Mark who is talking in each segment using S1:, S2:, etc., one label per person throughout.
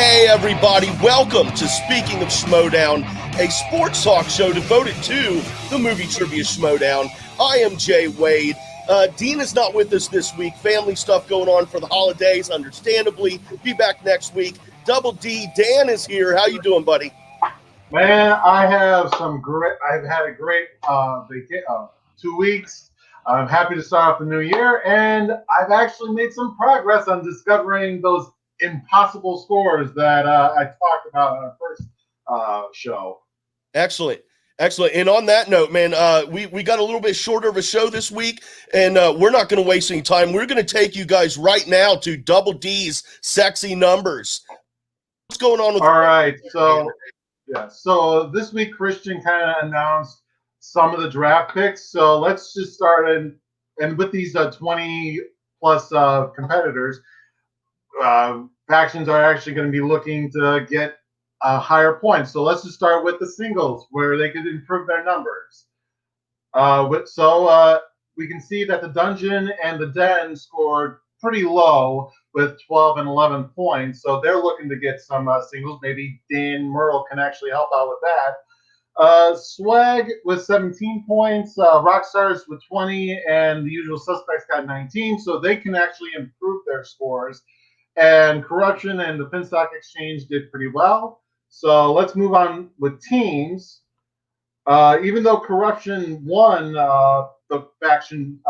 S1: Hey everybody, welcome to Speaking of Schmoedown, a sports talk show devoted to the movie trivia Schmoedown. I am Jay Wade. Dean is not with us this week. Family stuff going on for the holidays, understandably. Be back next week. Double D, Dan is here. How you doing, buddy?
S2: Man, I've had a great 2 weeks. I'm happy to start off the new year, and I've actually made some progress on discovering those impossible scores that I talked about on our first show.
S1: Excellent. And on that note, man, we got a little bit shorter of a show this week, and we're not going to waste any time. We're going to take you guys right now to Double D's sexy numbers. What's going on with
S2: All right, so this week Christian kind of announced some of the draft picks. So let's just start and with these 20 plus competitors, factions are actually going to be looking to get higher points. So let's just start with the singles where they could improve their numbers. We can see that the Dungeon and the Den scored pretty low with 12 and 11 points. So they're looking to get some singles. Maybe Dan Merle can actually help out with that. Swag with 17 points, Rockstars with 20, and the Usual Suspects got 19. So they can actually improve their scores. And Corruption and the Finstock Exchange did pretty well. So let's move on with teams. Even though Corruption won the faction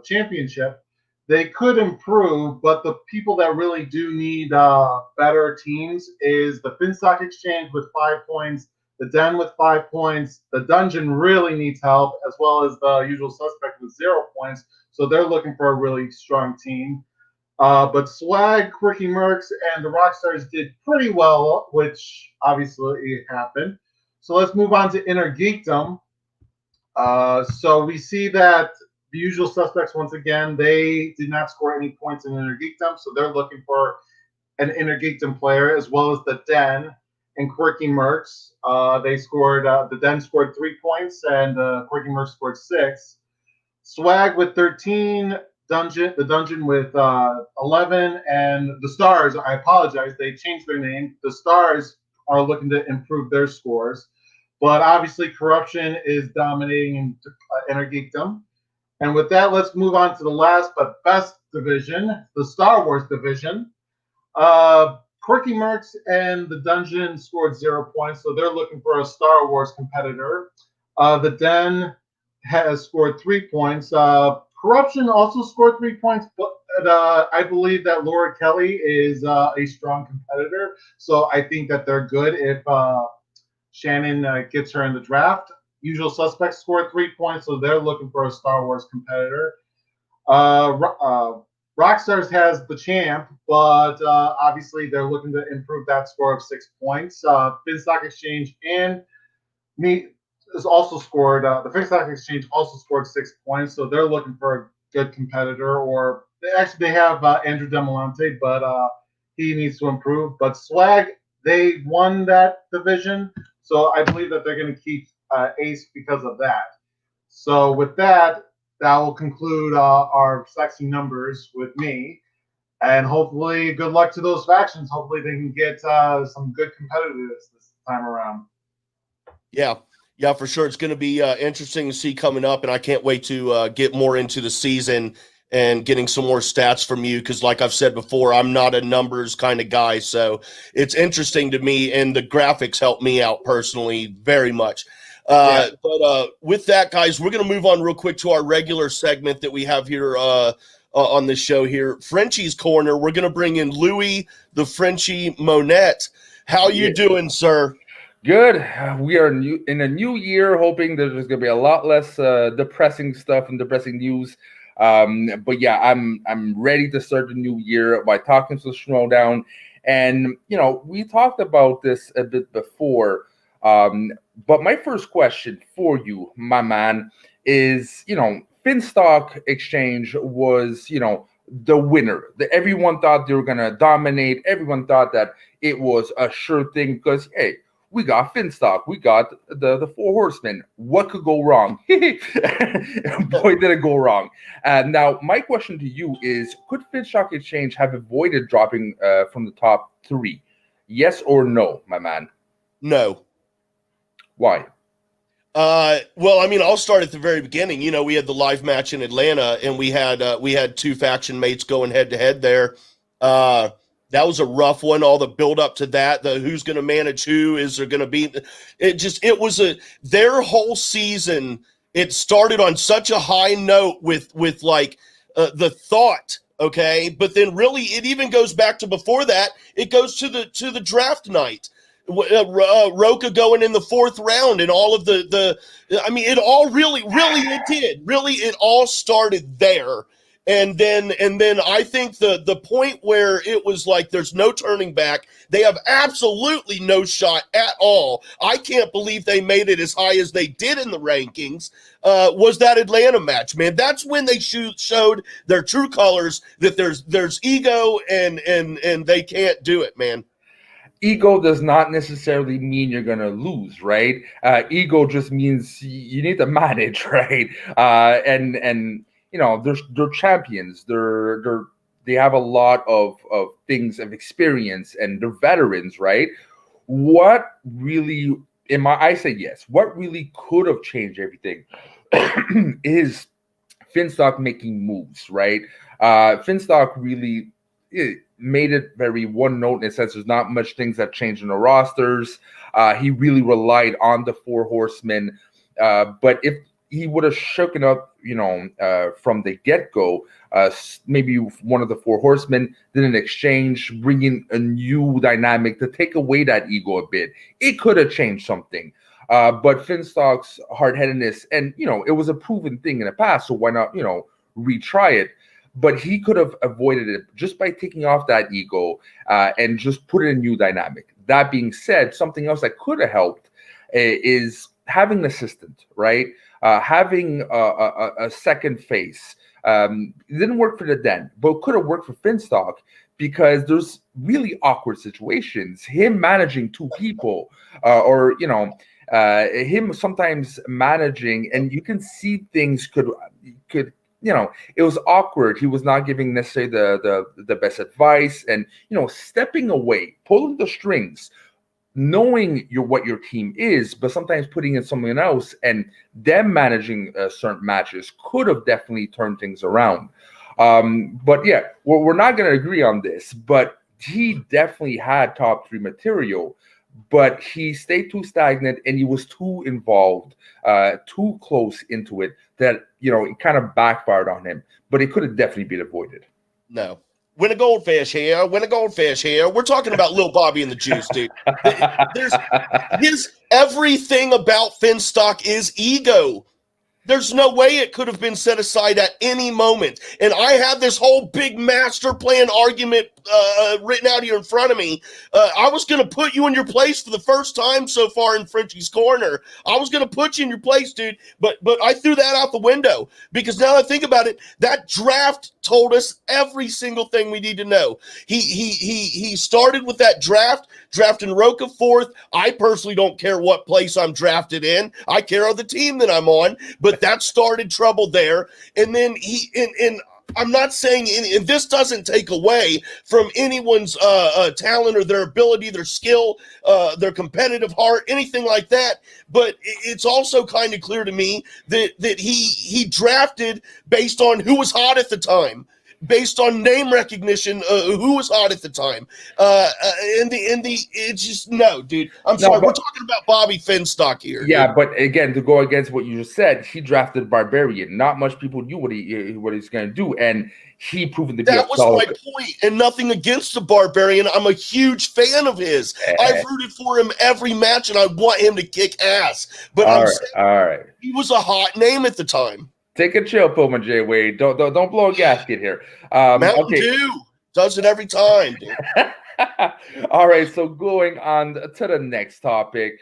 S2: championship, they could improve, but the people that really do need better teams is the Finstock Exchange with 5 points, the Den with 5 points, the Dungeon really needs help, as well as the Usual Suspect with 0 points. So they're looking for a really strong team. But Swag, Quirky Mercs, and the Rockstars did pretty well, which obviously happened. So let's move on to Inner Geekdom. So we see that the Usual Suspects, once again, they did not score any points in Inner Geekdom, so they're looking for an Inner Geekdom player, as well as the Den and Quirky Mercs. The Den scored 3 points, and Quirky Mercs scored 6. Swag with 13. The Dungeon with 11, and the Stars, I apologize, they changed their name. The Stars are looking to improve their scores, but obviously Corruption is dominating in Inner Geekdom. And with that, let's move on to the last but best division, the Star Wars division. Quirky Mercs and the Dungeon scored 0 points, so they're looking for a Star Wars competitor. The Den has scored 3 points. Corruption also scored 3 points, but I believe that Laura Kelly is a strong competitor. So I think that they're good if Shannon gets her in the draft. Usual Suspects scored 3 points, so they're looking for a Star Wars competitor. Rockstars has the champ, but obviously they're looking to improve that score of 6 points. Finstock Exchange and me has also scored. The Finstock Exchange also scored 6 points, so they're looking for a good competitor. Or they have Andrew Demolante, but he needs to improve. But Swag, they won that division, so I believe that they're going to keep Ace because of that. So with that, that will conclude our sexy numbers with me. And hopefully, good luck to those factions. Hopefully, they can get some good competitiveness this time around.
S1: Yeah, for sure. It's going to be interesting to see coming up, and I can't wait to get more into the season and getting some more stats from you because, like I've said before, I'm not a numbers kind of guy, so it's interesting to me, and the graphics help me out personally very much. But with that, guys, we're going to move on real quick to our regular segment that we have here on the show here, Frenchie's Corner. We're going to bring in Louis the Frenchie Monette. How you doing, sir?
S3: Good. We are in a new year, hoping that there's going to be a lot less depressing stuff and depressing news. But yeah, I'm ready to start the new year by talking to Schmoedown. And, we talked about this a bit before. But my first question for you, my man, is, Finstock Exchange was, the winner. Everyone thought they were going to dominate. Everyone thought that it was a sure thing because, hey, we got Finstock. We got the Four Horsemen. What could go wrong? Boy, did it go wrong. Now, my question to you is, could Finstock Exchange have avoided dropping from the top 3? Yes or no, my man?
S1: No.
S3: Why?
S1: Well, I mean, I'll start at the very beginning. You know, we had the live match in Atlanta, and we had two faction mates going head to head there. That was a rough one. All the build up to that, the who's going to manage who, is there going to be? It was their whole season. It started on such a high note with like the thought. Okay, but then really, it even goes back to before that. It goes to the draft night. Roka going in the 4th round and all of the I mean, it all really it did. Really, it all started there. And then I think the point where it was like there's no turning back, they have absolutely no shot at all. I can't believe they made it as high as they did in the rankings. Was that Atlanta match, man? That's when they showed their true colors, that there's ego and they can't do it, man.
S3: Ego does not necessarily mean you're going to lose, right? Ego just means you need to manage, right? And you know, they're champions. They have a lot of things of experience, and they're veterans, right? What really, I say yes. What really could have changed everything is Finstock making moves, right? Finstock really made it very one note in a sense. There's not much things that changed in the rosters. He really relied on the 4 horsemen. But if he would have shooken up, you know, from the get-go, maybe one of the 4 horsemen did an exchange, bringing a new dynamic to take away that ego a bit, it could have changed something. But Finstock's hard-headedness, and, you know, it was a proven thing in the past, so why not, you know, retry it? But he could have avoided it just by taking off that ego and just put in a new dynamic. That being said, something else that could have helped is having an assistant, right? Having a second face. It didn't work for the Den, but could have worked for Finstock, because there's really awkward situations. Him managing 2 people, or, you know, him sometimes managing, and you can see things could, you know, it was awkward. He was not giving necessarily the best advice, and, you know, stepping away, pulling the strings, knowing what your team is, but sometimes putting in someone else and them managing certain matches could have definitely turned things around. But yeah, we're not going to agree on this, but he definitely had top 3 material, but he stayed too stagnant and he was too involved, too close into it, that, you know, it kind of backfired on him. But it could have definitely been avoided.
S1: No. Win a goldfish here. Win a goldfish here. We're talking about Lil Bobby and the Juice, dude. There's everything about Finstock is ego. There's no way it could have been set aside at any moment. And I had this whole big master plan argument written out here in front of me. I was going to put you in your place for the first time so far in Frenchie's Corner. I was going to put you in your place, dude. But I threw that out the window, because now I think about it, that draft told us every single thing we need to know. He started with that draft, drafting Roka 4th. I personally don't care what place I'm drafted in. I care of the team that I'm on. But that started trouble there. And then and I'm not saying, and this doesn't take away from anyone's talent or their ability, their skill, their competitive heart, anything like that. But it's also kind of clear to me that he drafted based on who was hot at the time, based on name recognition, who was hot at the time. It's just, no, dude. I'm sorry. We're talking about Bobby Finstock here.
S3: Yeah,
S1: dude.
S3: but again, to go against what you just said, he drafted Barbarian. Not much people knew what he's going to do, and he proven to be
S1: that was my point. And nothing against the Barbarian. I'm a huge fan of his. I've rooted for him every match, and I want him to kick ass. But all right, he was a hot name at the time.
S3: Take a chill pill, my J Wade. Don't blow a gasket here.
S1: Mountain Dew does it every time, dude.
S3: All right, so going on to the next topic.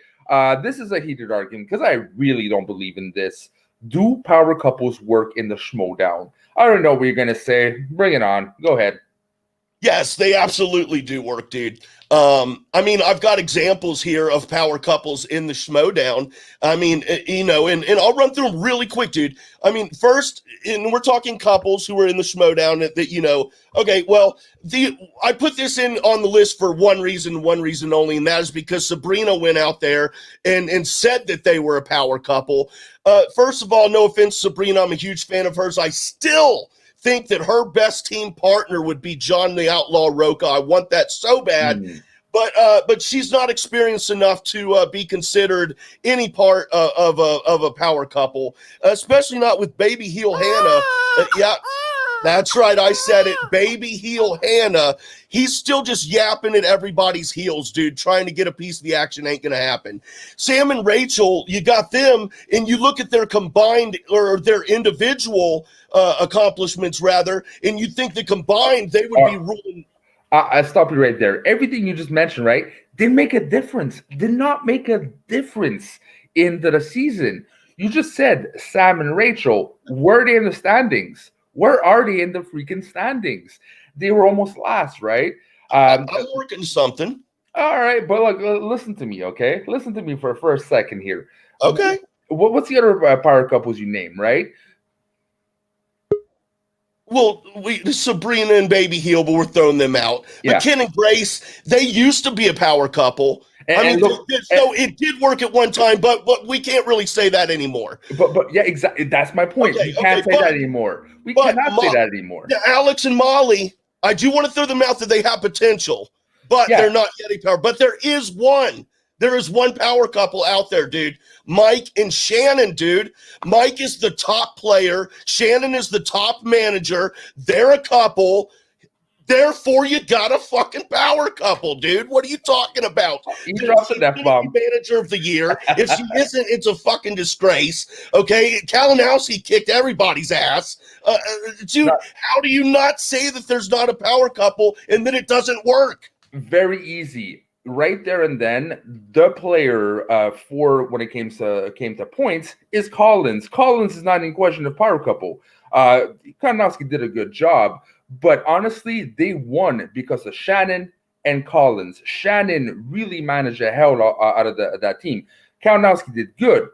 S3: This is a heated argument because I really don't believe in this. Do power couples work in the Schmoedown? I don't know what you're gonna say. Bring it on. Go ahead.
S1: Yes, they absolutely do work, dude. I mean, I've got examples here of power couples in the Schmoedown. I mean, and I'll run through them really quick, dude. I mean, first, and we're talking couples who are in the Schmoedown that, okay, well, I put this in on the list for one reason only, and that is because Sabrina went out there and said that they were a power couple. First of all, no offense, Sabrina, I'm a huge fan of hers. I still think that her best team partner would be John the Outlaw Roca. I want that so bad. But she's not experienced enough to be considered any part of a power couple, especially not with Baby Heel Hannah. Yeah, that's right. I said it. Baby Heel Hannah. He's still just yapping at everybody's heels, dude. Trying to get a piece of the action ain't going to happen. Sam and Rachel, you got them, and you look at their combined or their individual accomplishments, rather, and you think that combined they would be ruling.
S3: I stop you right there. Everything you just mentioned, right, didn't make a difference. Did not make a difference into the season. You just said Sam and Rachel. Were they in the standings? Where are they in the freaking standings? They were almost last, right?
S1: I'm working something.
S3: All right, but look, listen to me, okay? Listen to me for a second here.
S1: Okay.
S3: What's the other power couples you name, right?
S1: Well, Sabrina and Baby Heel, but we're throwing them out.
S3: Yeah.
S1: But Ken and Grace, they used to be a power couple. It did work at one time, but we can't really say that anymore.
S3: But yeah, exactly. That's my point. We can't say that anymore. We cannot say that anymore.
S1: Alex and Molly, I do want to throw them out that they have potential, but they're not yet a power. But there is one. There is one power couple out there, dude. Mike and Shannon, dude. Mike is the top player. Shannon is the top manager. They're a couple. Therefore, you got a fucking power couple, dude. What are you talking about?
S3: You dropped the F-bomb.
S1: Manager of the year. If she isn't, it's a fucking disgrace. Okay, Kalinowski kicked everybody's ass. Dude, how do you not say that there's not a power couple and that it doesn't work?
S3: Very easy. Right there and then, the player for when it came to points is Collins. Collins is not in question of power couple. Kalinowski did a good job, but honestly, they won because of Shannon and Collins. Shannon really managed the hell out of that team. Kalinowski did good,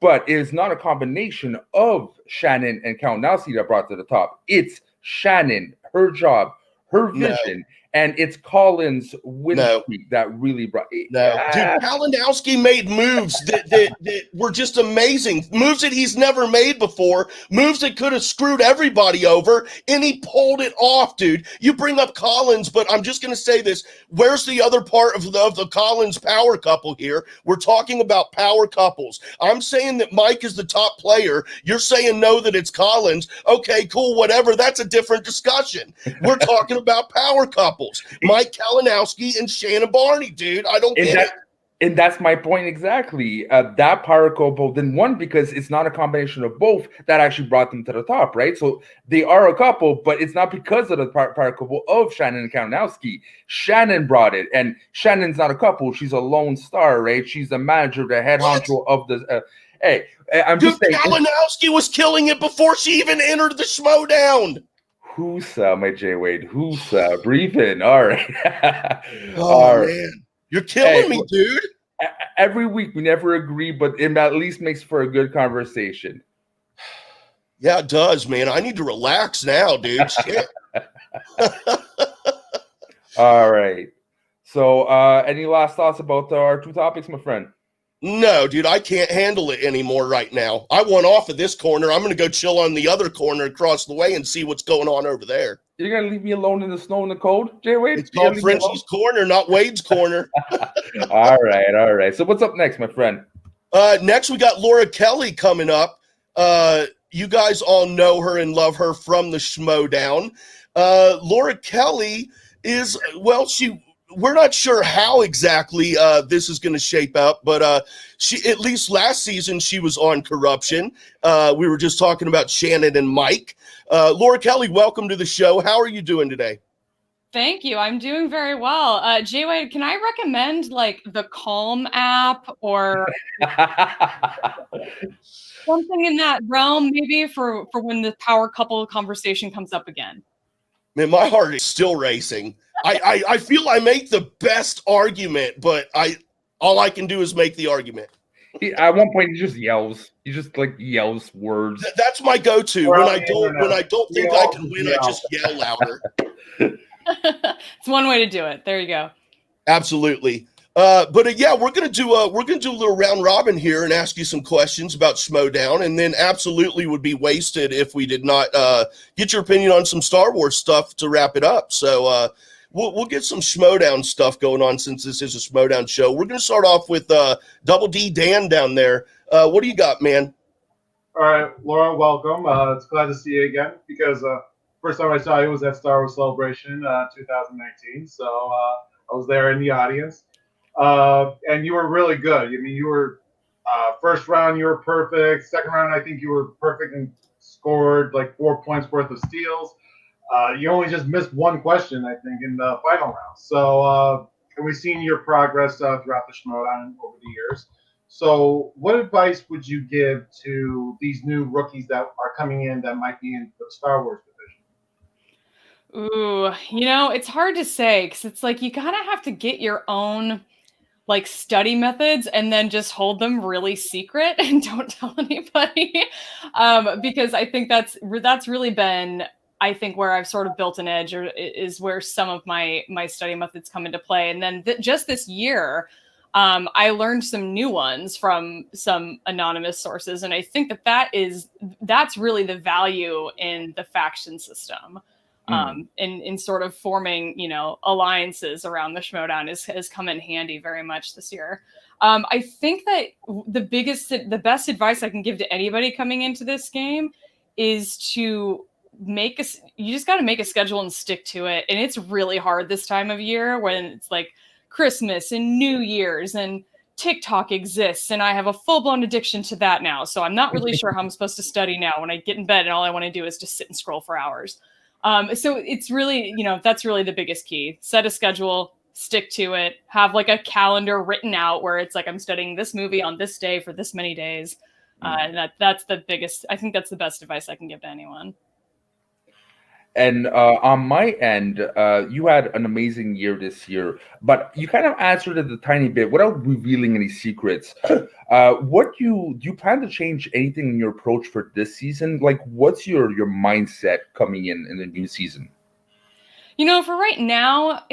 S3: but it is not a combination of Shannon and Kalinowski that brought to the top. It's Shannon, her job, her vision. And it's Collins' win streak that really brought it.
S1: Dude, Kalinowski made moves that were just amazing. Moves that he's never made before. Moves that could have screwed everybody over, and he pulled it off, dude. You bring up Collins, but I'm just going to say this. Where's the other part of the Collins power couple here? We're talking about power couples. I'm saying that Mike is the top player. You're saying no, that it's Collins. Okay, cool, whatever. That's a different discussion. We're talking about power couples. Mike Kalinowski and Shannon Barney, dude. I don't get it.
S3: And that's my point exactly. That power couple didn't won because it's not a combination of both that actually brought them to the top, right? So they are a couple, but it's not because of the power couple of Shannon and Kalinowski. Shannon brought it, and Shannon's not a couple. She's a lone star, right? She's the manager, the head honcho of the. Hey, I'm just saying.
S1: Kalinowski was killing it before she even entered the Schmoedown.
S3: Whoosah, my J Wade. Whoosah. Breathe in. All right.
S1: Man. You're killing me, dude.
S3: Every week we never agree, but it at least makes for a good conversation.
S1: Yeah, it does, man. I need to relax now, dude. Shit.
S3: All right. So any last thoughts about our two topics, my friend?
S1: No, dude, I can't handle it anymore right now. I went off of this corner. I'm going to go chill on the other corner across the way and see what's going on over there.
S3: You're going to leave me alone in the snow and the cold, Jay Wade?
S1: It's called Frenchie's Corner, not Wade's Corner.
S3: All right. So what's up next, my friend?
S1: Next, we got Laura Kelly coming up. You guys all know her and love her from the Schmoedown. Laura Kelly is, we're not sure how exactly this is going to shape up, but she, at least last season, she was on corruption. We were just talking about Shannon and Mike. Laura Kelly, welcome to the show. How are you doing today?
S4: Thank you. I'm doing very well. Jay Wade, can I recommend like the Calm app or something in that realm, maybe for when the power couple conversation comes up again?
S1: Man, my heart is still racing. I feel I make the best argument, but all I can do is make the argument.
S3: At one point, he just yells. He just like yells words.
S1: That's my go-to.
S2: Or
S1: When
S2: on
S1: I
S2: the
S1: don't
S2: internet.
S1: think
S2: We
S1: I
S2: all
S1: can
S2: just
S1: win, I
S2: yell.
S1: just yell louder.
S4: It's one way to do it. There you go.
S1: Absolutely. But yeah, we're gonna do a little round robin here and ask you some questions about Schmoedown, and then absolutely would be wasted if we did not get your opinion on some Star Wars stuff to wrap it up. So we'll get some Schmoedown stuff going on since this is a Schmoedown show. We're gonna start off with Double D Dan down there. What do you got, man?
S2: All right, Laura, welcome. It's glad to see you again because first time I saw you was at Star Wars Celebration 2019. So I was there in the audience. And you were really good. I mean, you were first round, you were perfect. Second round, I think you were perfect and scored like 4 points worth of steals. You only just missed one question, I think, in the final round. So we've seen your progress throughout the Schmoedown over the years. So what advice would you give to these new rookies that are coming in that might be in the Star Wars division?
S4: Ooh, it's hard to say because it's like you kind of have to get your own like study methods and then just hold them really secret and don't tell anybody. Because I think that's really been, I think, where I've sort of built an edge, or is where some of my study methods come into play. And then just this year, I learned some new ones from some anonymous sources, and I think that's really the value in the faction system. In sort of forming, alliances around the Schmoedown has come in handy very much this year. I think that the best advice I can give to anybody coming into this game is to you just got to make a schedule and stick to it. And it's really hard this time of year when it's like Christmas and New Year's and TikTok exists, and I have a full-blown addiction to that now. So I'm not really sure how I'm supposed to study now when I get in bed and all I want to do is just sit and scroll for hours. So it's really, that's really the biggest key. Set a schedule, stick to it, have like a calendar written out where it's like, I'm studying this movie on this day for this many days. And that's the biggest, I think that's the best advice I can give to anyone.
S3: And on my end, you had an amazing year this year, but you kind of answered it a tiny bit without revealing any secrets. Do you plan to change anything in your approach for this season? Like, what's your mindset coming in the new season?
S4: For right now,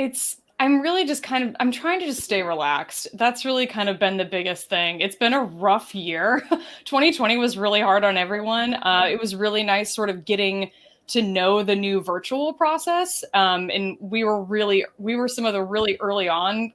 S4: I'm really just I'm trying to just stay relaxed. That's really kind of been the biggest thing. It's been a rough year. 2020 was really hard on everyone. It was really nice sort of getting to know the new virtual process. And we were some of the really early on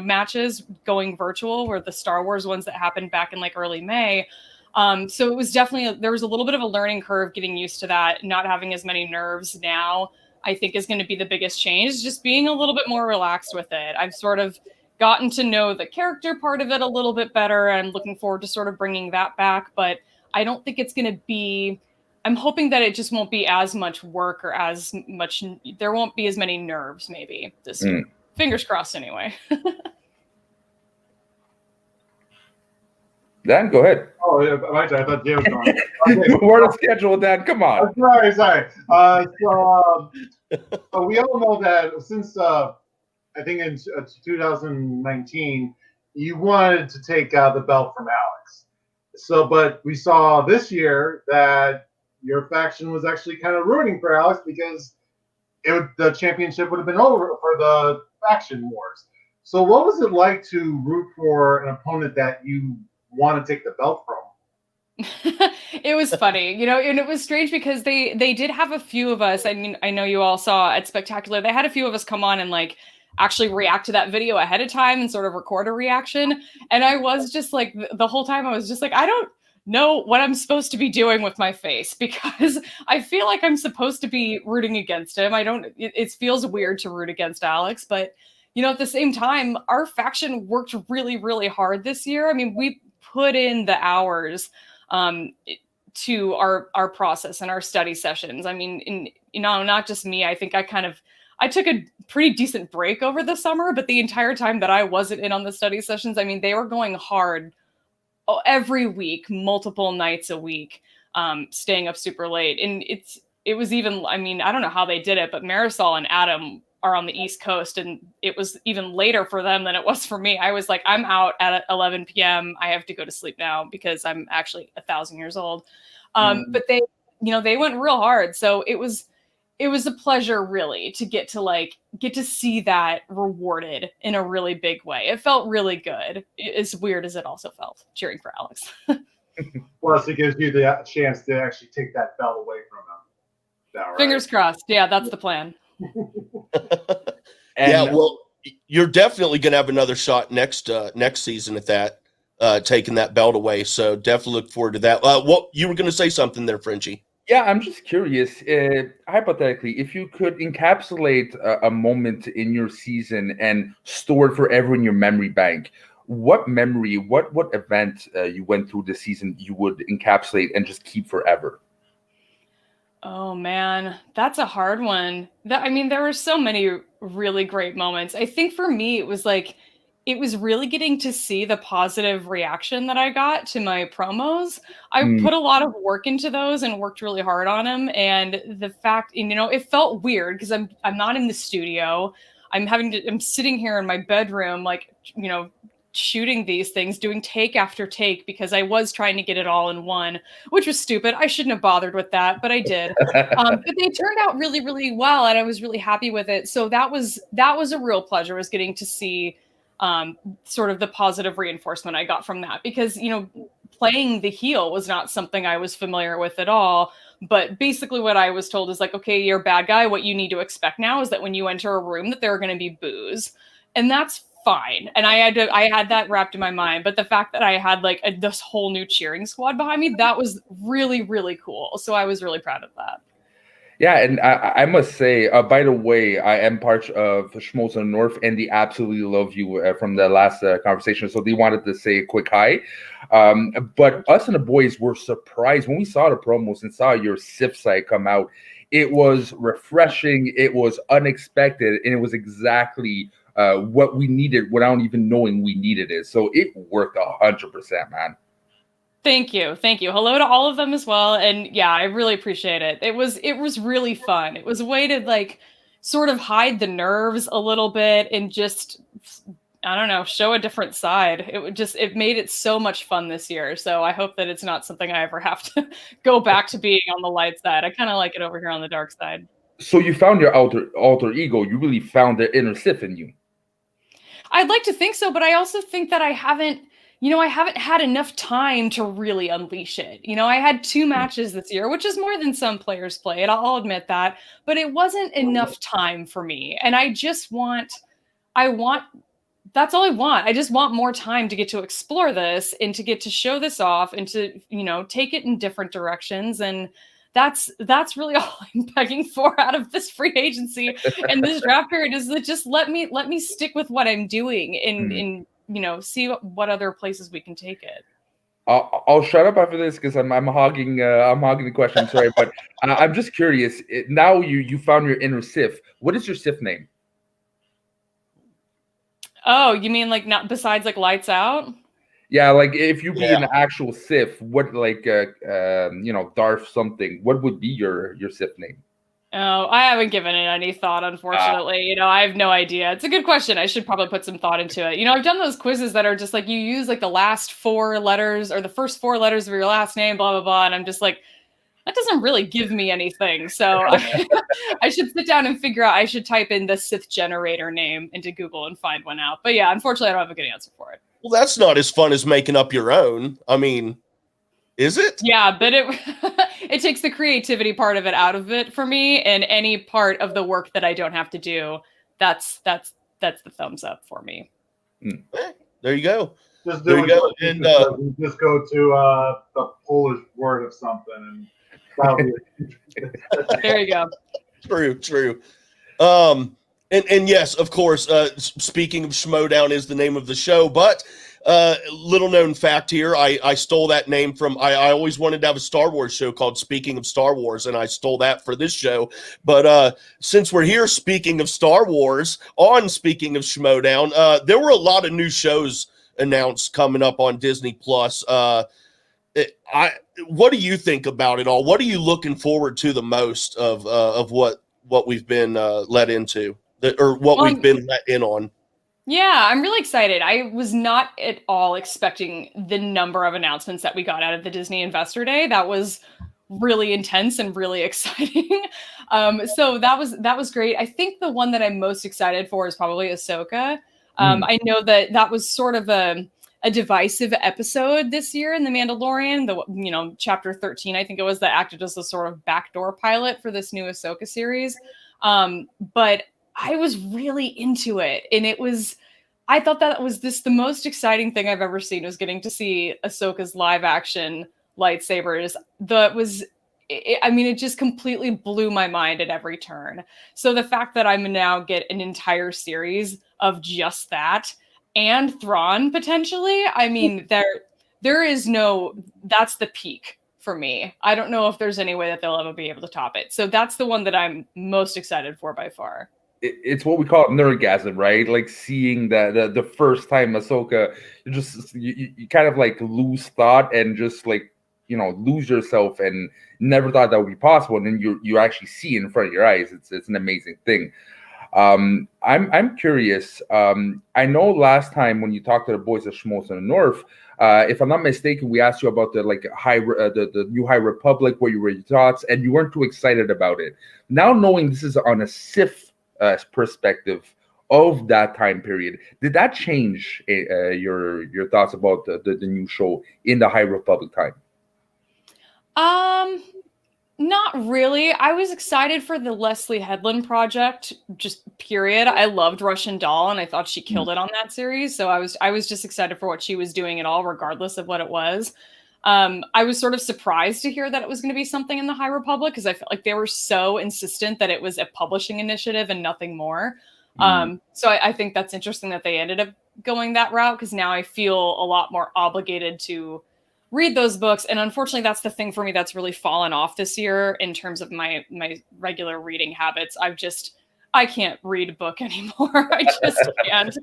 S4: matches going virtual, were the Star Wars ones that happened back in like early May. So it was definitely, there was a little bit of a learning curve getting used to that, not having as many nerves now, I think is going to be the biggest change, just being a little bit more relaxed with it. I've sort of gotten to know the character part of it a little bit better, and I'm looking forward to sort of bringing that back, but I don't think it's going to be, I'm hoping that it just won't be as much work or as much, there won't be as many nerves maybe this year. Fingers crossed anyway.
S3: Dan, go ahead.
S2: Oh, yeah, I thought Jay was going. Okay.
S3: We're on a schedule, Dan. Come on.
S2: Sorry. So we all know that since I think in 2019, you wanted to take the belt from Alex. So, but we saw this year that your faction was actually kind of rooting for Alex because the championship would have been over for the faction wars. So what was it like to root for an opponent that you want to take the belt from?
S4: It was funny, and it was strange because they did have a few of us. I mean, I know you all saw at Spectacular, they had a few of us come on and like actually react to that video ahead of time and sort of record a reaction. And I was just like, the whole time I was just like, I don't know what I'm supposed to be doing with my face, because I feel like I'm supposed to be rooting against him. It feels weird to root against Alex, but at the same time, our faction worked really, really hard this year. I mean, we put in the hours to our process and our study sessions. I mean, not just me. I think I took a pretty decent break over the summer, but the entire time that I wasn't in on the study sessions, I mean, they were going hard every week, multiple nights a week, staying up super late. And it was even, I mean, I don't know how they did it, but Marisol and Adam are on the East Coast, and it was even later for them than it was for me. I was like, I'm out at 11 p.m. I have to go to sleep now because I'm actually 1,000 years old. But they, they went real hard. So it was a pleasure really to get to see that rewarded in a really big way. It felt really good. As weird as it also felt cheering for Alex.
S2: Plus, it gives you the chance to actually take that belt away from him. Now, right?
S4: Fingers crossed. Yeah, that's the plan.
S1: Yeah, well, you're definitely going to have another shot next season at that, taking that belt away. So definitely look forward to that. What you were going to say something there, Frenchie?
S3: Yeah, I'm just curious, hypothetically, if you could encapsulate a moment in your season and store it forever in your memory bank, what memory, what event you went through this season you would encapsulate and just keep forever?
S4: Oh man, that's a hard one. There were so many really great moments. I think for me, it was really getting to see the positive reaction that I got to my promos. I put a lot of work into those and worked really hard on them. And the fact, it felt weird because I'm not in the studio. I'm sitting here in my bedroom, shooting these things, doing take after take because I was trying to get it all in one, which was stupid. I shouldn't have bothered with that, but I did. But they turned out really, really well, and I was really happy with it. So that was a real pleasure, was getting to see sort of the positive reinforcement I got from that, because playing the heel was not something I was familiar with at all. But basically what I was told is like, okay, you're a bad guy. What you need to expect now is that when you enter a room that there are going to be boos, and that's fine. And I had that wrapped in my mind. But the fact that I had this whole new cheering squad behind me, that was really, really cool. So I was really proud of that.
S3: Yeah, and I must say, by the way, I am part of Schmoedown North, and they absolutely love you from the last conversation. So they wanted to say a quick hi. But us and the boys were surprised when we saw the promos and saw your SIF site come out. It was refreshing. It was unexpected, and it was exactly what we needed without even knowing we needed it. So it worked 100%, man.
S4: Thank you. Hello to all of them as well. And yeah, I really appreciate it. It was really fun. It was a way to sort of hide the nerves a little bit and just, I don't know, show a different side. It made it so much fun this year. So I hope that it's not something I ever have to go back to being on the light side. I kind of like it over here on the dark side.
S3: So you found your alter ego. You really found the inner Sith in you.
S4: I'd like to think so, but I also think that I haven't had enough time to really unleash it. I had 2 matches this year, which is more than some players play, and I'll admit that, but it wasn't enough time for me. And that's all I want. I just want more time to get to explore this and to get to show this off and to, take it in different directions. And that's really all I'm begging for out of this free agency and this draft period, is that just let me stick with what I'm doing and see what other places we can take it.
S3: I'll shut up after this because I'm hogging the question. Sorry, but I'm just curious. Now you found your inner Sith. What is your Sith name?
S4: Oh, you mean not besides Lights Out?
S3: Yeah, if you be an actual Sith, what Darth something, what would be your Sith name?
S4: Oh, I haven't given it any thought, unfortunately. I have no idea. It's a good question. I should probably put some thought into it. I've done those quizzes that are just you use the last 4 letters or the first 4 letters of your last name, blah, blah, blah. And I'm just that doesn't really give me anything. So I should sit down and figure out, I should type in the Sith generator name into Google and find one out. But yeah, unfortunately, I don't have a good answer for it.
S1: Well, that's not as fun as making up your own. I mean, is it?
S4: Yeah, but it takes the creativity part of it out of it for me, and any part of the work that I don't have to do, that's the thumbs up for me.
S1: There you go.
S2: Just
S1: there you go. And
S2: just go to the Polish word of something, and that'll be
S4: there you go.
S1: True. And yes, of course, speaking of Schmoedown is the name of the show, but little known fact here, I stole that name from, I always wanted to have a Star Wars show called Speaking of Star Wars, and I stole that for this show. But since we're here speaking of Star Wars, on Speaking of Schmoedown, there were a lot of new shows announced coming up on Disney Plus. What do you think about it all? What are you looking forward to the most of what we've been let into, or what we've been let in on?
S4: Yeah, I'm really excited. I was not at all expecting the number of announcements that we got out of the Disney Investor Day. That was really intense and really exciting. So that was great. I think the one that I'm most excited for is probably Ahsoka. I know that was sort of a divisive episode this year in The Mandalorian. Chapter 13, I think it was, that acted as a sort of backdoor pilot for this new Ahsoka series. But I was really into it, and I thought that was the most exciting thing I've ever seen, was getting to see Ahsoka's live action lightsabers. It just completely blew my mind at every turn. So the fact that I'm now get an entire series of just that, and Thrawn potentially, that's the peak for me. I don't know if there's any way that they'll ever be able to top it. So that's the one that I'm most excited for by far.
S3: It's what we call nerdgasm, right? Like seeing the first time Ahsoka, you kind of like lose thought and just like, lose yourself, and never thought that would be possible. And then you actually see it in front of your eyes. It's an amazing thing. I'm curious. I know last time when you talked to the boys at Schmoedown North, if I'm not mistaken, we asked you about the new High Republic. What were your thoughts? And you weren't too excited about it. Now knowing this is on a Sith perspective of that time period, did that change your thoughts about the new show in the High Republic time?
S4: Not really. I was excited for the Leslie Headland project, just period. I loved Russian Doll, and I thought she killed it on that series. So I was just excited for what she was doing at all, regardless of what it was. I was sort of surprised to hear that it was going to be something in the High Republic, because I felt like they were so insistent that it was a publishing initiative and nothing more. So I think that's interesting that they ended up going that route, because now I feel a lot more obligated to read those books. And unfortunately, that's the thing for me that's really fallen off this year in terms of my regular reading habits. I can't read a book anymore. I just can't.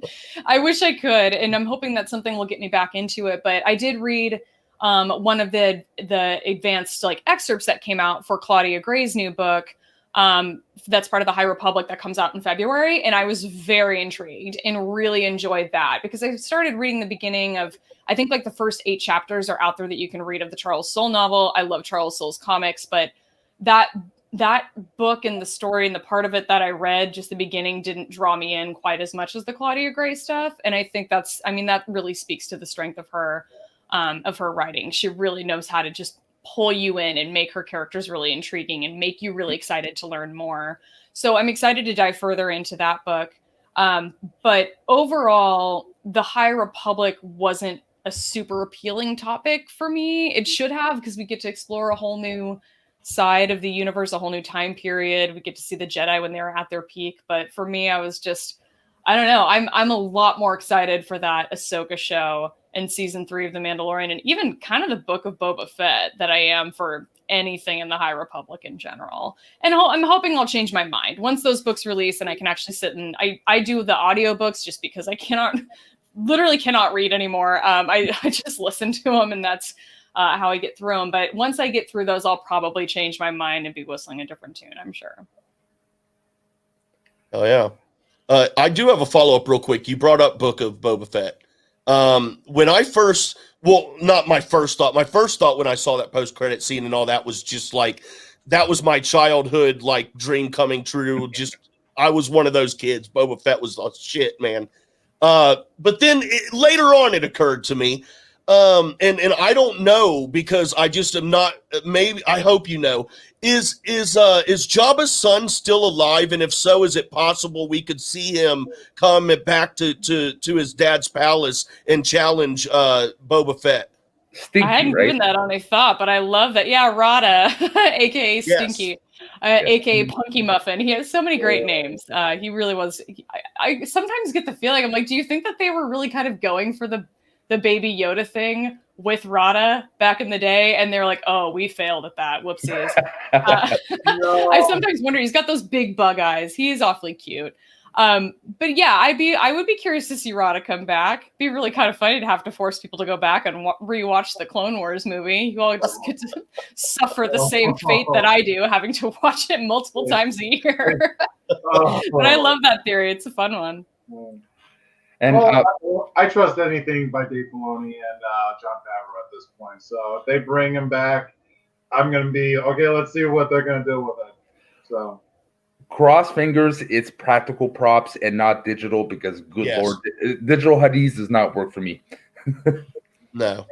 S4: I wish I could, and I'm hoping that something will get me back into it. But I did read one of the advanced excerpts that came out for Claudia Gray's new book. That's part of the High Republic that comes out in February. And I was very intrigued and really enjoyed that, because I started reading the beginning of, I think the first 8 chapters are out there that you can read of the Charles Soule novel. I love Charles Soule's comics, but that book and the story and the part of it that I read, just the beginning, didn't draw me in quite as much as the Claudia Gray stuff. And I think that really speaks to the strength of her writing. She really knows how to just pull you in and make her characters really intriguing and make you really excited to learn more. So I'm excited to dive further into that book. But overall, the High Republic wasn't a super appealing topic for me. It should have, because we get to explore a whole new side of the universe, a whole new time period. We get to see the Jedi when they were at their peak. But for me, I was just, I don't know. I'm a lot more excited for that Ahsoka show and season 3 of The Mandalorian, and even kind of the Book of Boba Fett, that I am for anything in the High Republic in general. And I'm hoping I'll change my mind once those books release and I can actually sit and I do the audiobooks, just because I literally cannot read anymore. I just listen to them, and that's how I get through them. But once I get through those, I'll probably change my mind and be whistling a different tune, I'm sure.
S1: Oh, yeah. I do have a follow-up real quick. You brought up Book of Boba Fett. When I first, not my first thought. My first thought when I saw that post-credit scene and all that was just that was my childhood, dream coming true. Just, I was one of those kids. Boba Fett was the shit, man. But then later on, it occurred to me, and I don't know, because I just am not, maybe, I hope you know, is Jabba's son still alive? And if so, is it possible we could see him come back to his dad's palace and challenge Boba Fett?
S3: Stinky,
S4: I hadn't given that on a thought, but I love that. Yeah, Rada, aka Stinky, yes. Aka Punky Muffin. He has so many great names. He really was. I sometimes get the feeling, I'm like, do you think that they were really kind of going for the Baby Yoda thing with Rada back in the day, and they're like, oh, we failed at that, whoopsies. No. I sometimes wonder, he's got those big bug eyes, he's awfully cute. But yeah, I would be curious to see Rada come back. It'd be really kind of funny to have to force people to go back and rewatch the Clone Wars movie. You all just get to suffer the same fate that I do, having to watch it multiple times a year. But I love that theory. It's a fun one.
S3: And
S2: I trust anything by Dave Filoni and Jon Favreau at this point. So if they bring him back, I'm going to be, okay, let's see what they're going to do with it. So
S3: cross fingers, it's practical props and not digital, because good Lord, digital Hadith does not work for me.
S1: No.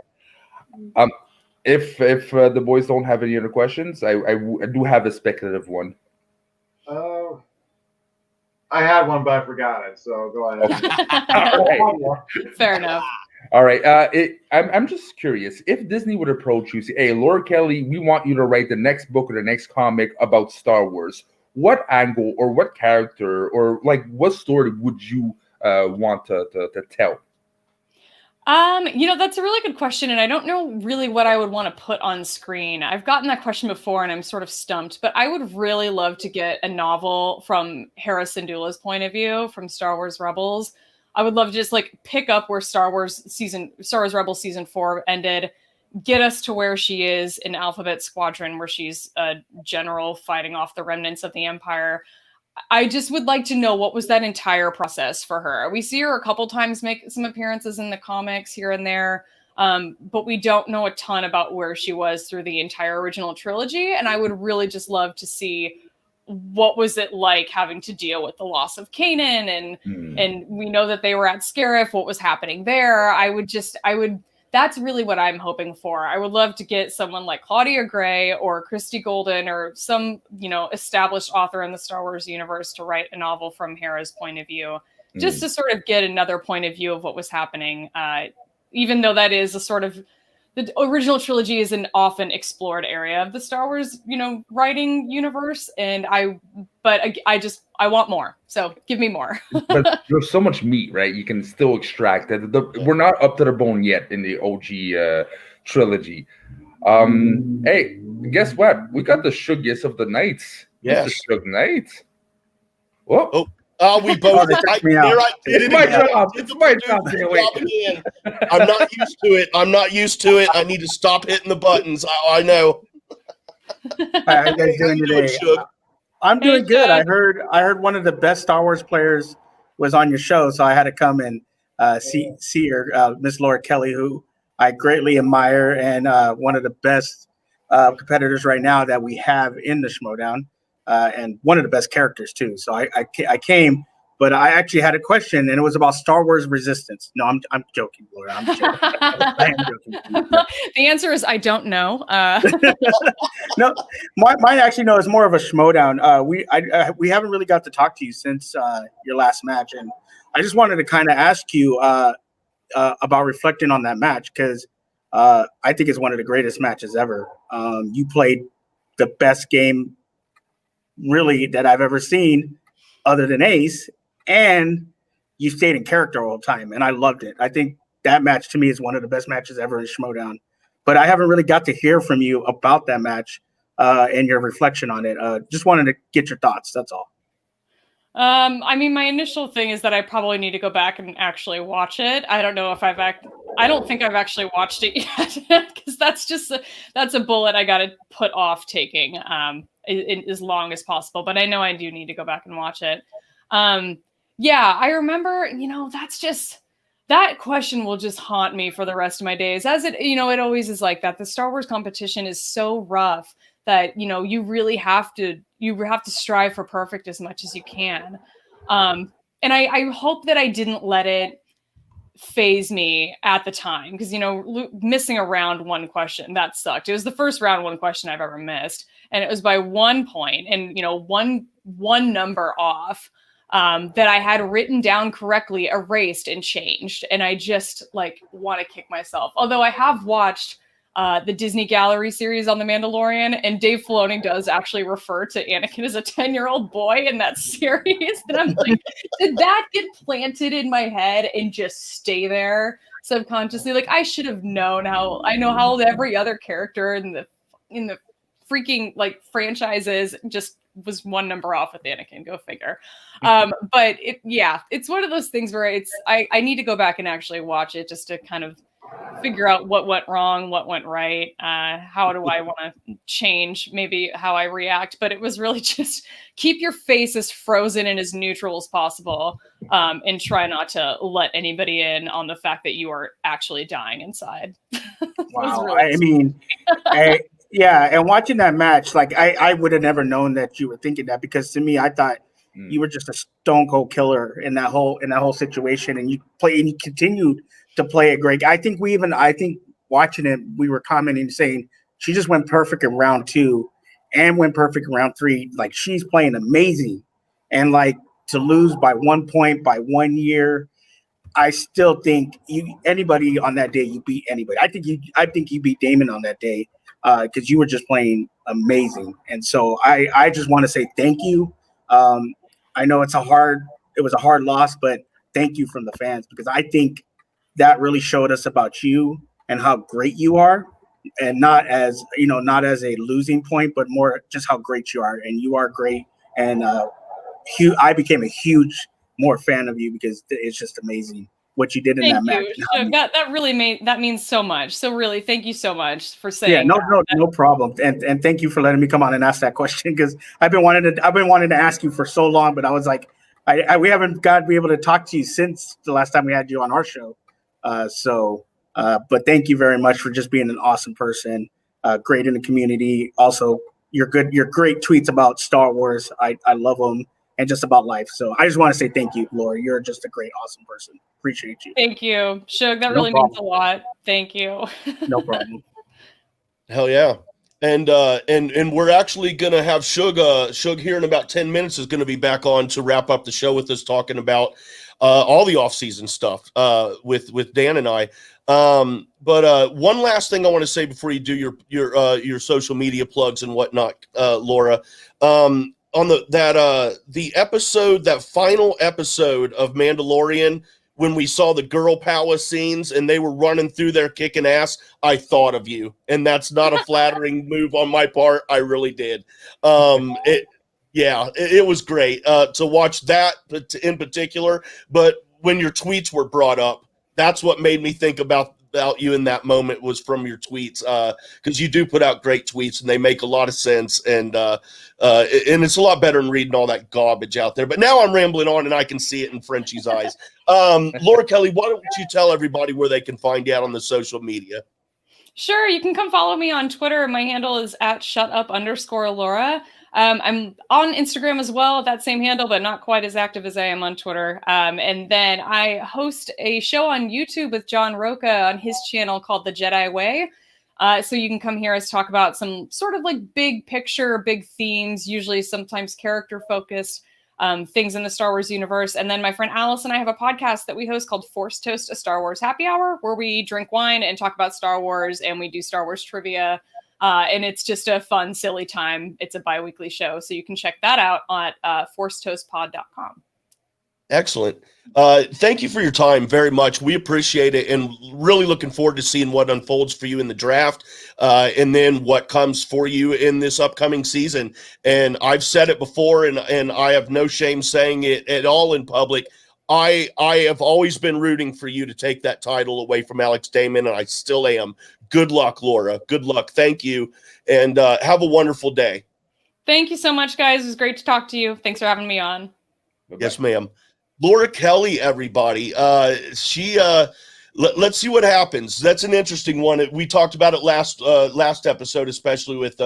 S3: If the boys don't have any other questions, I do have a speculative one.
S2: I had one, but I forgot it. So go ahead.
S3: Right.
S4: Fair enough.
S3: All right. I'm just curious, if Disney would approach you, say, "Hey, Laura Kelly, we want you to write the next book or the next comic about Star Wars." What angle or what character or like what story would you want to tell?
S4: That's a really good question, and I don't know really what I would want to put on screen. I've gotten that question before, and I'm sort of stumped, but I would really love to get a novel from Hera Syndulla's point of view from Star Wars Rebels. I would love to just like pick up where Star Wars Rebels season 4 ended, get us to where she is in Alphabet Squadron, where she's a general fighting off the remnants of the Empire. I just would like to know what was that entire process for her. We see her a couple times make some appearances in the comics here and there, but we don't know a ton about where she was through the entire original trilogy. And I would really just love to see what was it like having to deal with the loss of Kanan, and we know that they were at Scarif. What was happening there? That's really what I'm hoping for. I would love to get someone like Claudia Gray or Christy Golden or some, established author in the Star Wars universe to write a novel from Hera's point of view, just to sort of get another point of view of what was happening. Even though that is a sort of, the original trilogy is an often explored area of the Star Wars, writing universe. And I want more. So give me more.
S3: But there's so much meat, right? You can still extract that. We're not up to the bone yet in the OG trilogy. Hey, guess what? We got the Shuggiest of the Knights.
S1: Yes.
S3: Mr. Shug Knight. Whoa.
S1: We both.
S3: It's my job. It's my job.
S1: I'm not used to it. I need to stop hitting the buttons. I know.
S5: How you guys doing today? I'm doing good. I heard one of the best Star Wars players was on your show, so I had to come and see her, Miss Laura Kelly, who I greatly admire, and one of the best competitors right now that we have in the Schmoedown. And one of the best characters too. So I came, but I actually had a question, and it was about Star Wars Resistance. No, I'm joking, Laura. I'm joking. I am joking.
S4: The answer is I don't know.
S5: No, mine actually is more of a Schmoedown. We haven't really got to talk to you since your last match, and I just wanted to kind of ask you about reflecting on that match, because I think it's one of the greatest matches ever. You played the best game really that I've ever seen other than Ace, and you stayed in character all the time, and I loved it. I think that match to me is one of the best matches ever in Schmoedown, but I haven't really got to hear from you about that match and your reflection on it. Just wanted to get your thoughts, that's all.
S4: I mean, my initial thing is that I probably need to go back and actually watch it. I don't know if I don't think I've actually watched it yet, because that's a bullet I got to put off taking as long as possible. But I know I do need to go back and watch it. Yeah, I remember, that question will just haunt me for the rest of my days, as it always is like that. The Star Wars competition is so rough that, you really have to strive for perfect as much as you can. And I hope that I didn't let it phase me at the time, because, missing a round one question, that sucked. It was the first round one question I've ever missed, and it was by 1 point and, one number off. That I had written down correctly, erased and changed. And I just want to kick myself. Although I have watched the Disney Gallery series on The Mandalorian, and Dave Filoni does actually refer to Anakin as a 10-year-old boy in that series. And I'm like, did that get planted in my head and just stay there subconsciously? I should have known how old every other character in the freaking franchises, just was one number off with Anakin. Go figure. But it's one of those things where I need to go back and actually watch it just to kind of figure out what went wrong, what went right. How do I want to change maybe how I react? But it was really just keep your face as frozen and as neutral as possible, and try not to let anybody in on the fact that you are actually dying inside.
S5: Wow.
S4: Really
S5: And watching that match, like I would have never known that you were thinking that, because to me, I thought you were just a stone cold killer in that whole situation, and you continued to play it great. I think watching it, we were commenting saying she just went perfect in round 2 and went perfect in round 3. Like, she's playing amazing, and like to lose by 1 point by 1 year, I still think anybody on that day, you beat anybody. I think you beat Damon on that day because you were just playing amazing. And so I just want to say thank you. I know it was a hard loss, but thank you from the fans, because I think that really showed us about you and how great you are, and not as a losing point, but more just how great you are. And you are great. And I became a huge more fan of you because it's just amazing what you did in that match.
S4: So that means so much. So really, thank you so much for saying.
S5: Yeah, no problem. And thank you for letting me come on and ask that question, because I've been wanting to ask you for so long, but I was like, we haven't got to be able to talk to you since the last time we had you on our show. But thank you very much for just being an awesome person, great in the community. Also, your great tweets about Star Wars. I love them, and just about life. So I just want to say thank you, Laura. You're just a great, awesome person. Appreciate you.
S4: Thank you, Shug. That really means a lot. Thank you.
S5: No problem.
S1: Hell yeah. And we're actually gonna have Shug here in about 10 minutes is gonna be back on to wrap up the show with us, talking about all the off-season stuff with Dan and I. But one last thing I want to say before you do your social media plugs and whatnot, Laura. On the episode, that final episode of Mandalorian, when we saw the girl power scenes and they were running through there kicking ass, I thought of you. And that's not a flattering move on my part. I really did. It was great to watch that in particular. But when your tweets were brought up, that's what made me think about you in that moment, was from your tweets, because you do put out great tweets and they make a lot of sense, and it's a lot better than reading all that garbage out there. But now I'm rambling on and I can see it in Frenchie's eyes. Laura Kelly, why don't you tell everybody where they can find you out on the social media?
S4: Sure, you can come follow me on Twitter. My handle is @shutup_Laura. I'm on Instagram as well, that same handle, but not quite as active as I am on Twitter. And then I host a show on YouTube with John Roca on his channel called The Jedi Way. So you can come hear us talk about some sort of like big picture, big themes, usually sometimes character focused things in the Star Wars universe. And then my friend Alice and I have a podcast that we host called Force Toast, a Star Wars happy hour, where we drink wine and talk about Star Wars, and we do Star Wars trivia. And it's just a fun, silly time. It's a bi-weekly show. So you can check that out at forcetoastpod.com.
S1: Excellent. Thank you for your time very much. We appreciate it, and really looking forward to seeing what unfolds for you in the draft, and then what comes for you in this upcoming season. And I've said it before, and I have no shame saying it at all in public. I have always been rooting for you to take that title away from Alex Damon, and I still am. Good luck, Laura. Good luck. Thank you, and have a wonderful day.
S4: Thank you so much, guys. It was great to talk to you. Thanks for having me on.
S3: Bye-bye.
S1: Yes, ma'am. Laura Kelly, everybody. Let's see what happens. That's an interesting one. We talked about it last episode, especially with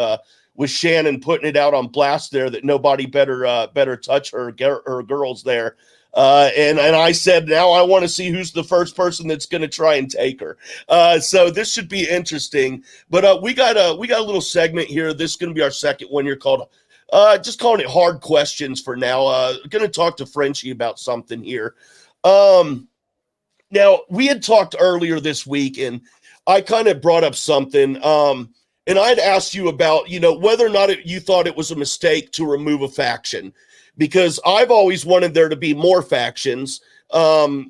S1: Shannon putting it out on blast there that nobody better touch her girls there. And I said, now I want to see who's the first person that's going to try and take her. So this should be interesting. But we got a little segment here. This is going to be our second one here, called just calling it Hard Questions for now. Going to talk to Frenchie about something here. Now, we had talked earlier this week, and I kind of brought up something. And I'd asked you about, whether or not you thought it was a mistake to remove a faction. Because I've always wanted there to be more factions,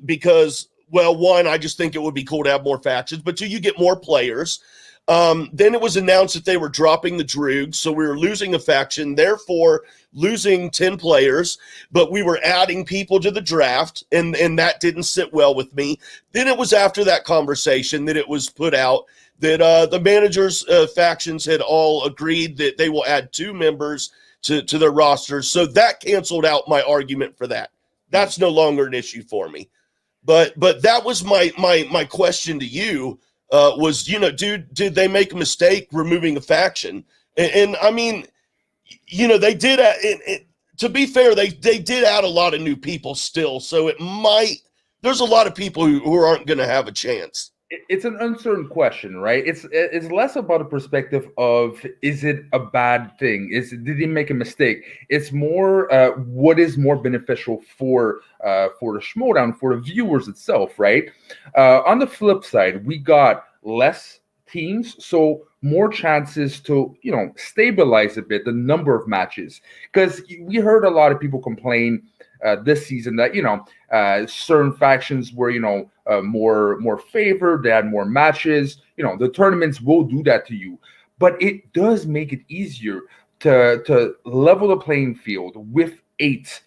S1: because, well, one, I just think it would be cool to have more factions, but two, you get more players. Then it was announced that they were dropping the Droogs, so we were losing a faction, therefore losing 10 players, but we were adding people to the draft, and that didn't sit well with me. Then it was after that conversation that it was put out that the managers' factions had all agreed that they will add 2 members to their rosters, so that canceled out my argument for that. That's no longer an issue for me. But that was my question to you. Was, did they make a mistake removing a faction? And I mean, they did. To be fair, they did add a lot of new people still. So there's a lot of people who aren't going to have a chance.
S3: It's an uncertain question, right? It's less about a perspective of, is it a bad thing? Did he make a mistake? It's more what is more beneficial for the Schmoedown, for the viewers itself, right? On the flip side, we got less teams, so more chances to stabilize a bit the number of matches, because we heard a lot of people complain this season that certain factions were more favored, they had more matches. The tournaments will do that to you, but it does make it easier to level the playing field with 8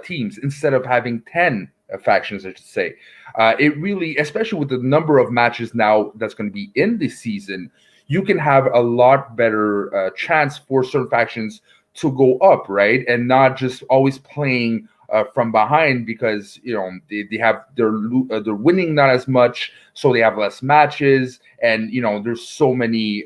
S3: teams instead of having 10 factions, I should say. It really, especially with the number of matches now that's going to be in this season, you can have a lot better chance for certain factions to go up, right? And not just always playing from behind, because they're winning not as much, so they have less matches, and there's so many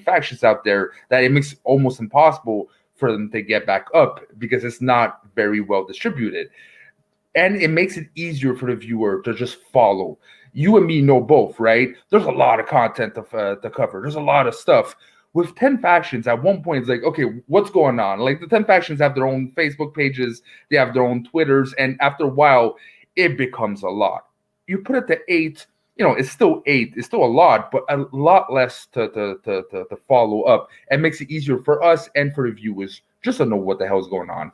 S3: factions out there that it makes it almost impossible for them to get back up because it's not very well distributed. And it makes it easier for the viewer to just follow. You and me know both, right? There's a lot of content to cover. There's a lot of stuff. With 10 factions, at one point, it's like, okay, what's going on? Like, the 10 factions have their own Facebook pages, they have their own Twitters, and after a while, it becomes a lot. You put it to 8, it's still 8, it's still a lot, but a lot less to follow up. It makes it easier for us and for the viewers just to know what the hell is going on.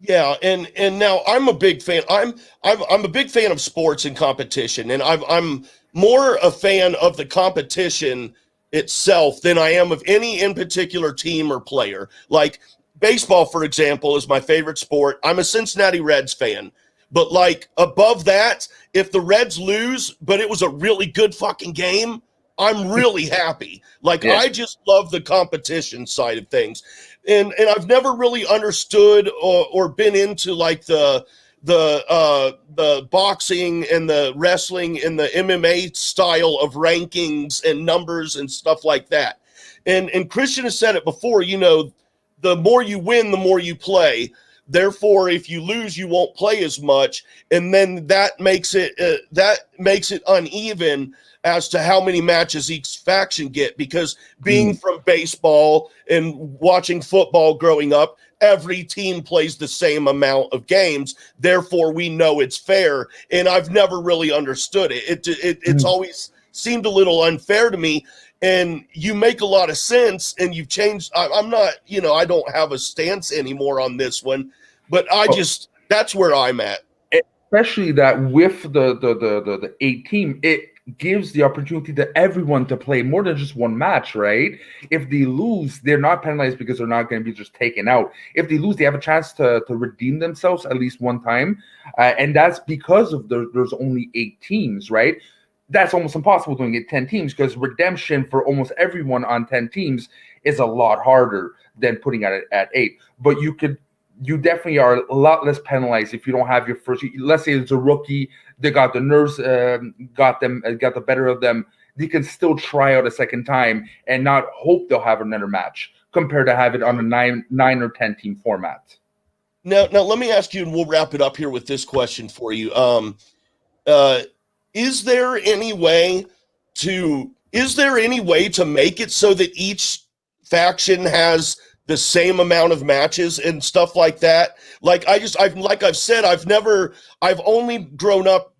S1: Yeah, and now I'm a big fan. I'm a big fan of sports and competition, and I'm more a fan of the competition itself than I am of any in particular team or player. Like baseball, for example, is my favorite sport. I'm a Cincinnati Reds fan, but like above that, if the Reds lose, but it was a really good fucking game, I'm really happy. Like, yeah. I just love the competition side of things. And I've never really understood or been into like the boxing and the wrestling and the MMA style of rankings and numbers and stuff like that. And Christian has said it before, the more you win, the more you play. Therefore, if you lose, you won't play as much. And then that makes it uneven as to how many matches each faction get, because being from baseball and watching football growing up, every team plays the same amount of games. Therefore, we know it's fair. And I've never really understood it. It's always seemed a little unfair to me. And you make a lot of sense, and you've changed. I'm not, I don't have a stance anymore on this one, but that's where I'm at.
S3: Especially that with the 8 team, it gives the opportunity to everyone to play more than just one match, right? If they lose, they're not penalized because they're not going to be just taken out. If they lose, they have a chance to redeem themselves at least one time. And that's because of there's only 8 teams, right? That's almost impossible doing it 10 teams, because redemption for almost everyone on 10 teams is a lot harder than putting it at 8. But you definitely are a lot less penalized if you don't have your first. Let's say it's a rookie, they got the nerves, got the better of them. They can still try out a second time and not hope they'll have another match, compared to have it on a 9 or 10 team format.
S1: Now let me ask you, and we'll wrap it up here with this question for you. Is there any way to make it so that each faction has the same amount of matches and stuff like that? Like I've said, I've only grown up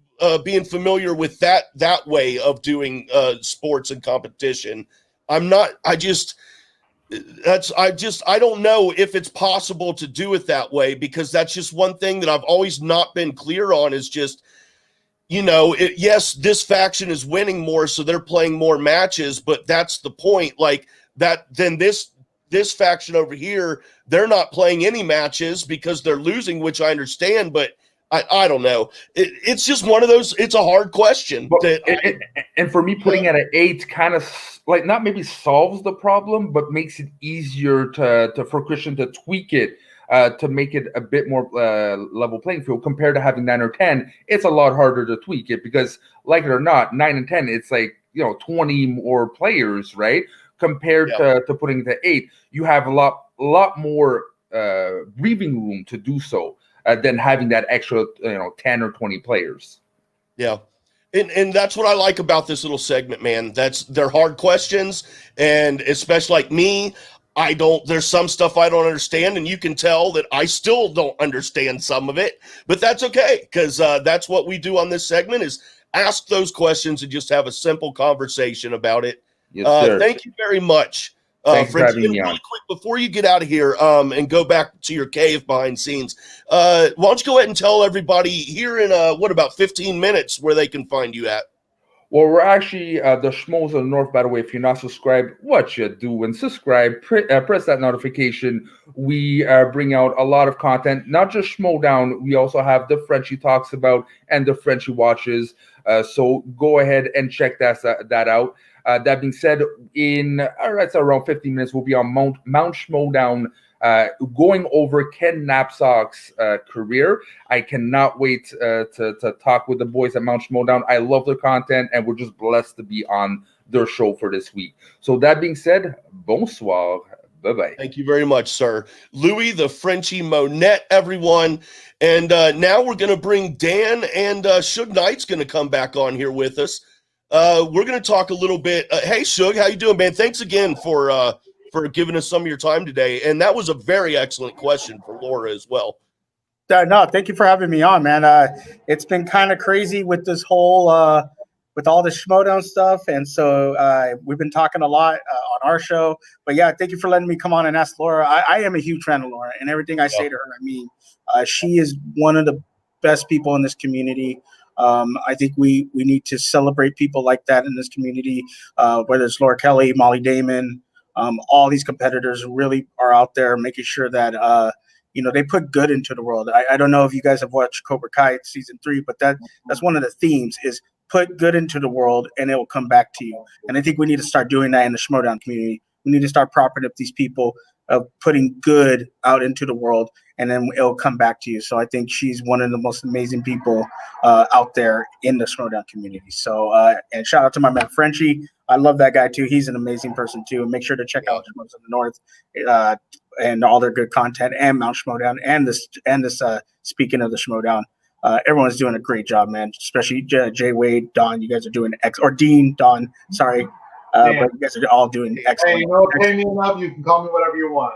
S1: being familiar with that way of doing sports and competition. I don't know if it's possible to do it that way, because that's just one thing that I've always not been clear on, is just yes, this faction is winning more, so they're playing more matches, but that's the point. Like that, then this faction over here, they're not playing any matches because they're losing, which I understand, but I don't know. It's just one of those. It's a hard question.
S3: And for me, putting it at 8 kind of like not maybe solves the problem, but makes it easier for Christian to tweak it. To make it a bit more level playing field compared to having 9 or 10, it's a lot harder to tweak it because, like it or not, 9 and 10, it's like 20 more players, right? Compared to putting it at 8, you have a lot more breathing room to do so than having that extra 10 or 20 players.
S1: Yeah. And that's what I like about this little segment, man. They're hard questions, and especially like me, there's some stuff I don't understand, and you can tell that I still don't understand some of it, but that's okay, because that's what we do on this segment is ask those questions and just have a simple conversation about it.
S3: Yes, sir.
S1: Thank you very much.
S3: Thanks for
S1: Frenchie,
S3: having me on.
S1: really quick, before you get out of here and go back to your cave behind scenes, why don't you go ahead and tell everybody here in, about 15 minutes where they can find you at?
S3: Well, we're actually the Schmoes of the North, by the way. If you're not subscribed, what you do and subscribe, press that notification. We bring out a lot of content, not just Schmoedown. We also have the Frenchie talks about and the Frenchie watches. So go ahead and check that out. That being said, it's around 15 minutes, we'll be on Mount Schmoedown, going over Ken Knapsack's career. I cannot wait to talk with the boys at Mount Schmoedown. I love their content, and we're just blessed to be on their show for this week. So that being said, bonsoir. Bye-bye.
S1: Thank you very much, sir. Louis, the Frenchie Monette, everyone. And now we're going to bring Dan, and Suge Knight's going to come back on here with us. We're going to talk a little bit. Hey, Suge, how you doing, man? Thanks again for giving us some of your time today. And that was a very excellent question for Laura as well.
S5: No, thank you for having me on, man. It's been kind of crazy with this whole with all the Schmoedown stuff, and so we've been talking a lot on our show. But yeah, thank you for letting me come on and ask Laura. I am a huge fan of Laura, and everything I say to her, I mean. She is one of the best people in this community. I think we need to celebrate people like that in this community, whether it's Laura Kelly, Molly Damon, all these competitors really are out there making sure that they put good into the world. I don't know if you guys have watched Cobra Kai season 3, but that's one of the themes is put good into the world and it will come back to you. And I think we need to start doing that in the Schmoedown community. We need to start propping up these people of putting good out into the world, and then it'll come back to you. So I think she's one of the most amazing people out there in the Schmoedown community. So and shout out to my man Frenchie. I love that guy too. He's an amazing person too. And make sure to check out Schmoes in the North and all their good content, and Mount Schmoedown, and this speaking of the Schmoedown. Everyone's doing a great job, man. Especially Jay Wade, Don. You guys are doing or Dean, Don. Sorry. But you guys are all doing excellent.
S2: Hey, pay me enough. You can call me whatever you want.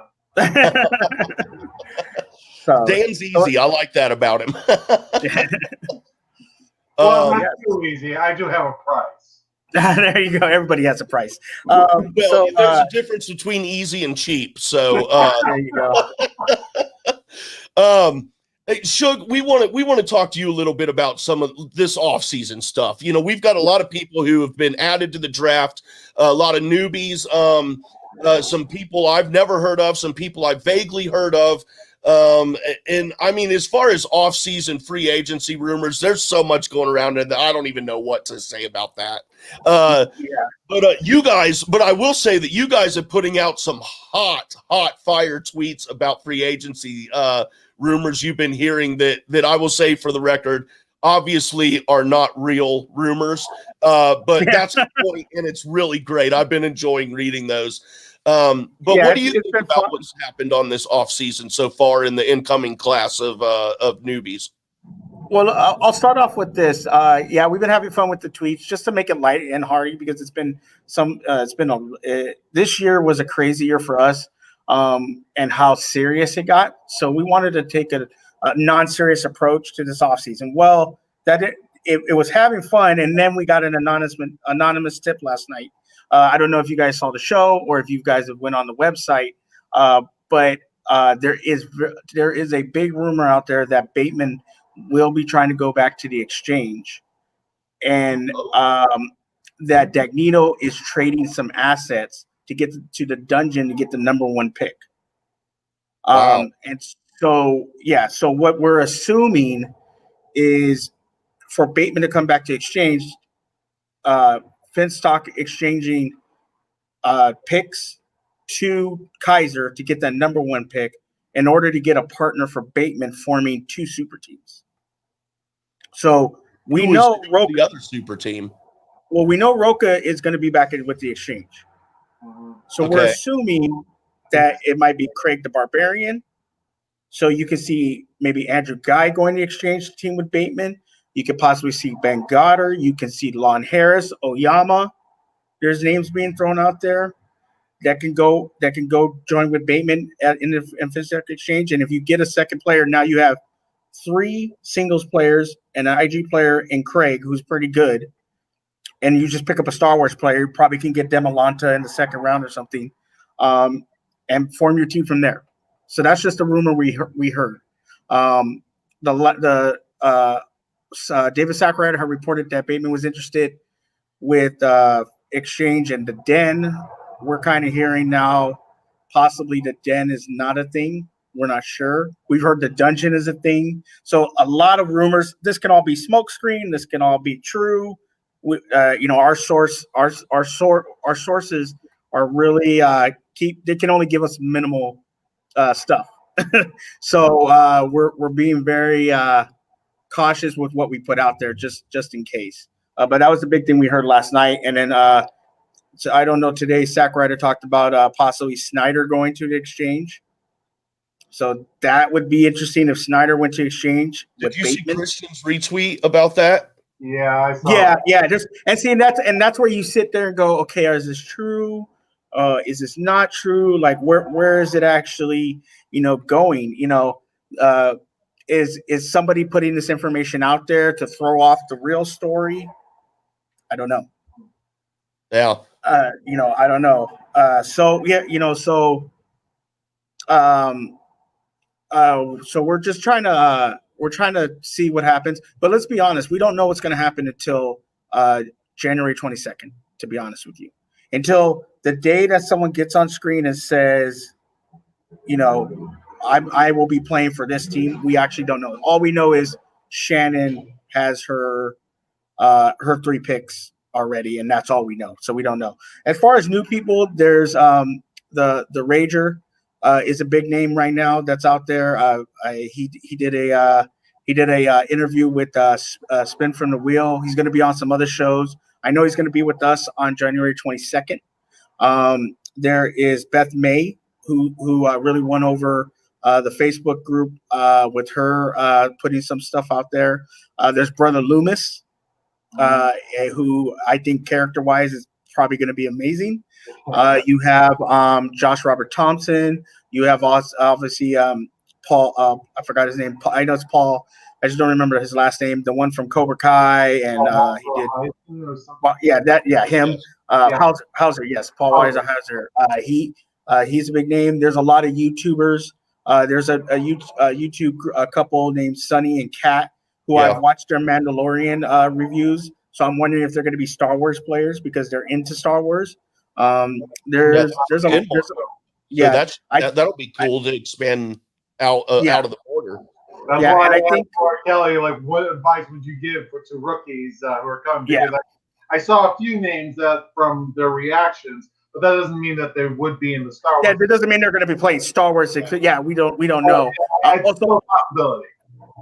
S5: So,
S1: Dan's easy. I like that about him.
S2: Well, not too easy. I do have a price.
S5: There you go. Everybody has a price.
S1: There's a difference between easy and cheap. So
S5: there you go.
S1: Hey, Suge, we want to talk to you a little bit about some of this off-season stuff. We've got a lot of people who have been added to the draft, a lot of newbies, some people I've never heard of, some people I've vaguely heard of. And I mean, as far as off-season free agency rumors, there's so much going around, and I don't even know what to say about that. But I will say that you guys are putting out some hot fire tweets about free agency rumors you've been hearing that I will say for the record, obviously are not real rumors. But that's the point, and it's really great. I've been enjoying reading those. But what do you think about what's happened on this offseason so far in the incoming class of newbies?
S5: Well, I'll start off with this. We've been having fun with the tweets just to make it light and hearty because this year was a crazy year for us, and how serious it got. So we wanted to take a non-serious approach to this offseason. Well, it was having fun, and then we got an anonymous tip last night. I don't know if you guys saw the show or if you guys have went on the website, but there is a big rumor out there that Bateman will be trying to go back to the exchange. and that Dagnino is trading some assets to get to the dungeon to get the number 1 pick.
S1: Wow.
S5: And so, yeah, so what we're assuming is for Bateman to come back to exchange, Finstock exchanging picks to Kaiser to get that number 1 pick in order to get a partner for Bateman, forming 2 super teams. So we know Roca,
S1: the other super team.
S5: Well, we know Roca is going to be back in with the exchange. So we're assuming that it might be Craig the Barbarian. So you can see maybe Andrew Guy going to exchange team with Bateman. You could possibly see Ben Goddard. You can see Lon Harris, Oyama. There's names being thrown out there that can go join with Bateman in the Finstock exchange. And if you get a second player, now you have 3 singles players and an IG player in Craig, who's pretty good. And you just pick up a Star Wars player, you probably can get Demolanta in the second round or something, and form your team from there. So that's just a rumor we heard. David Sakurada had reported that Bateman was interested with exchange and the Den. We're kind of hearing now possibly the Den is not a thing. We're not sure. We've heard the dungeon is a thing. So a lot of rumors. This can all be smokescreen. This can all be true. Our sources are really they can only give us minimal stuff. So we're being very cautious with what we put out there, just in case. But that was the big thing we heard last night. And then so I don't know, today Sakurada talked about possibly Snyder going to the exchange. So that would be interesting if Snyder went to exchange.
S1: Did you see Christian's retweet about that?
S2: Yeah, I saw.
S5: Yeah. That's where you sit there and go, okay, is this true? Is this not true? Like, where is it actually, going? Is somebody putting this information out there to throw off the real story? I don't know.
S1: Yeah.
S5: I don't know. So we're just trying to see what happens. But let's be honest, we don't know what's going to happen until January 22nd, to be honest with you. Until the day that someone gets on screen and says, I will be playing for this team, we actually don't know. All we know is Shannon has her 3 picks already, and that's all we know. So we don't know. As far as new people, there's the Rager is a big name right now that's out there. He did a interview with Spin from the Wheel. He's going to be on some other shows. I know he's going to be with us on January 22nd. There is Beth May, who really won over the Facebook group with her putting some stuff out there. There's Brother Loomis, who I think character-wise is probably going to be amazing. You have Josh Robert Thompson. You have obviously Paul. I forgot his name. I know it's Paul. I just don't remember his last name. The one from Cobra Kai, and he did. Him. Hauser. Yes, Paul Weiser Hauser. He's a big name. There's a lot of YouTubers. There's a YouTube couple named Sunny and Kat who I've watched their Mandalorian reviews. So I'm wondering if they're going to be Star Wars players because they're into Star Wars. That'll
S1: be cool to expand out of the border.
S2: That's why I think Kelly, like, what advice would you give to rookies who are coming? Because I saw a few names from their reactions, but that doesn't mean that they would be in the Star Wars.
S5: Yeah, that doesn't mean they're going to be playing Star Wars. Yeah, we don't know.
S2: It's still a possibility.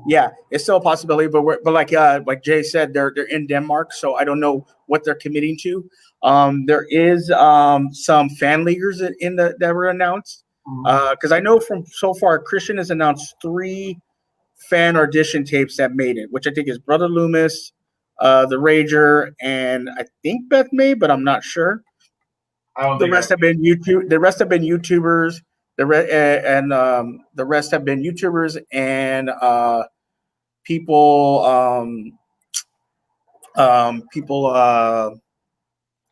S5: Yeah, it's still a possibility, but like Jay said, they're in Denmark, so I don't know what they're committing to. There is some fan leaguers that were announced because I know from so far Christian has announced 3 fan audition tapes that made it, which I think is Brother Loomis, the Rager, and I think Beth May, but I'm not sure. The rest have been YouTubers. The rest have been YouTubers. The rest have been YouTubers and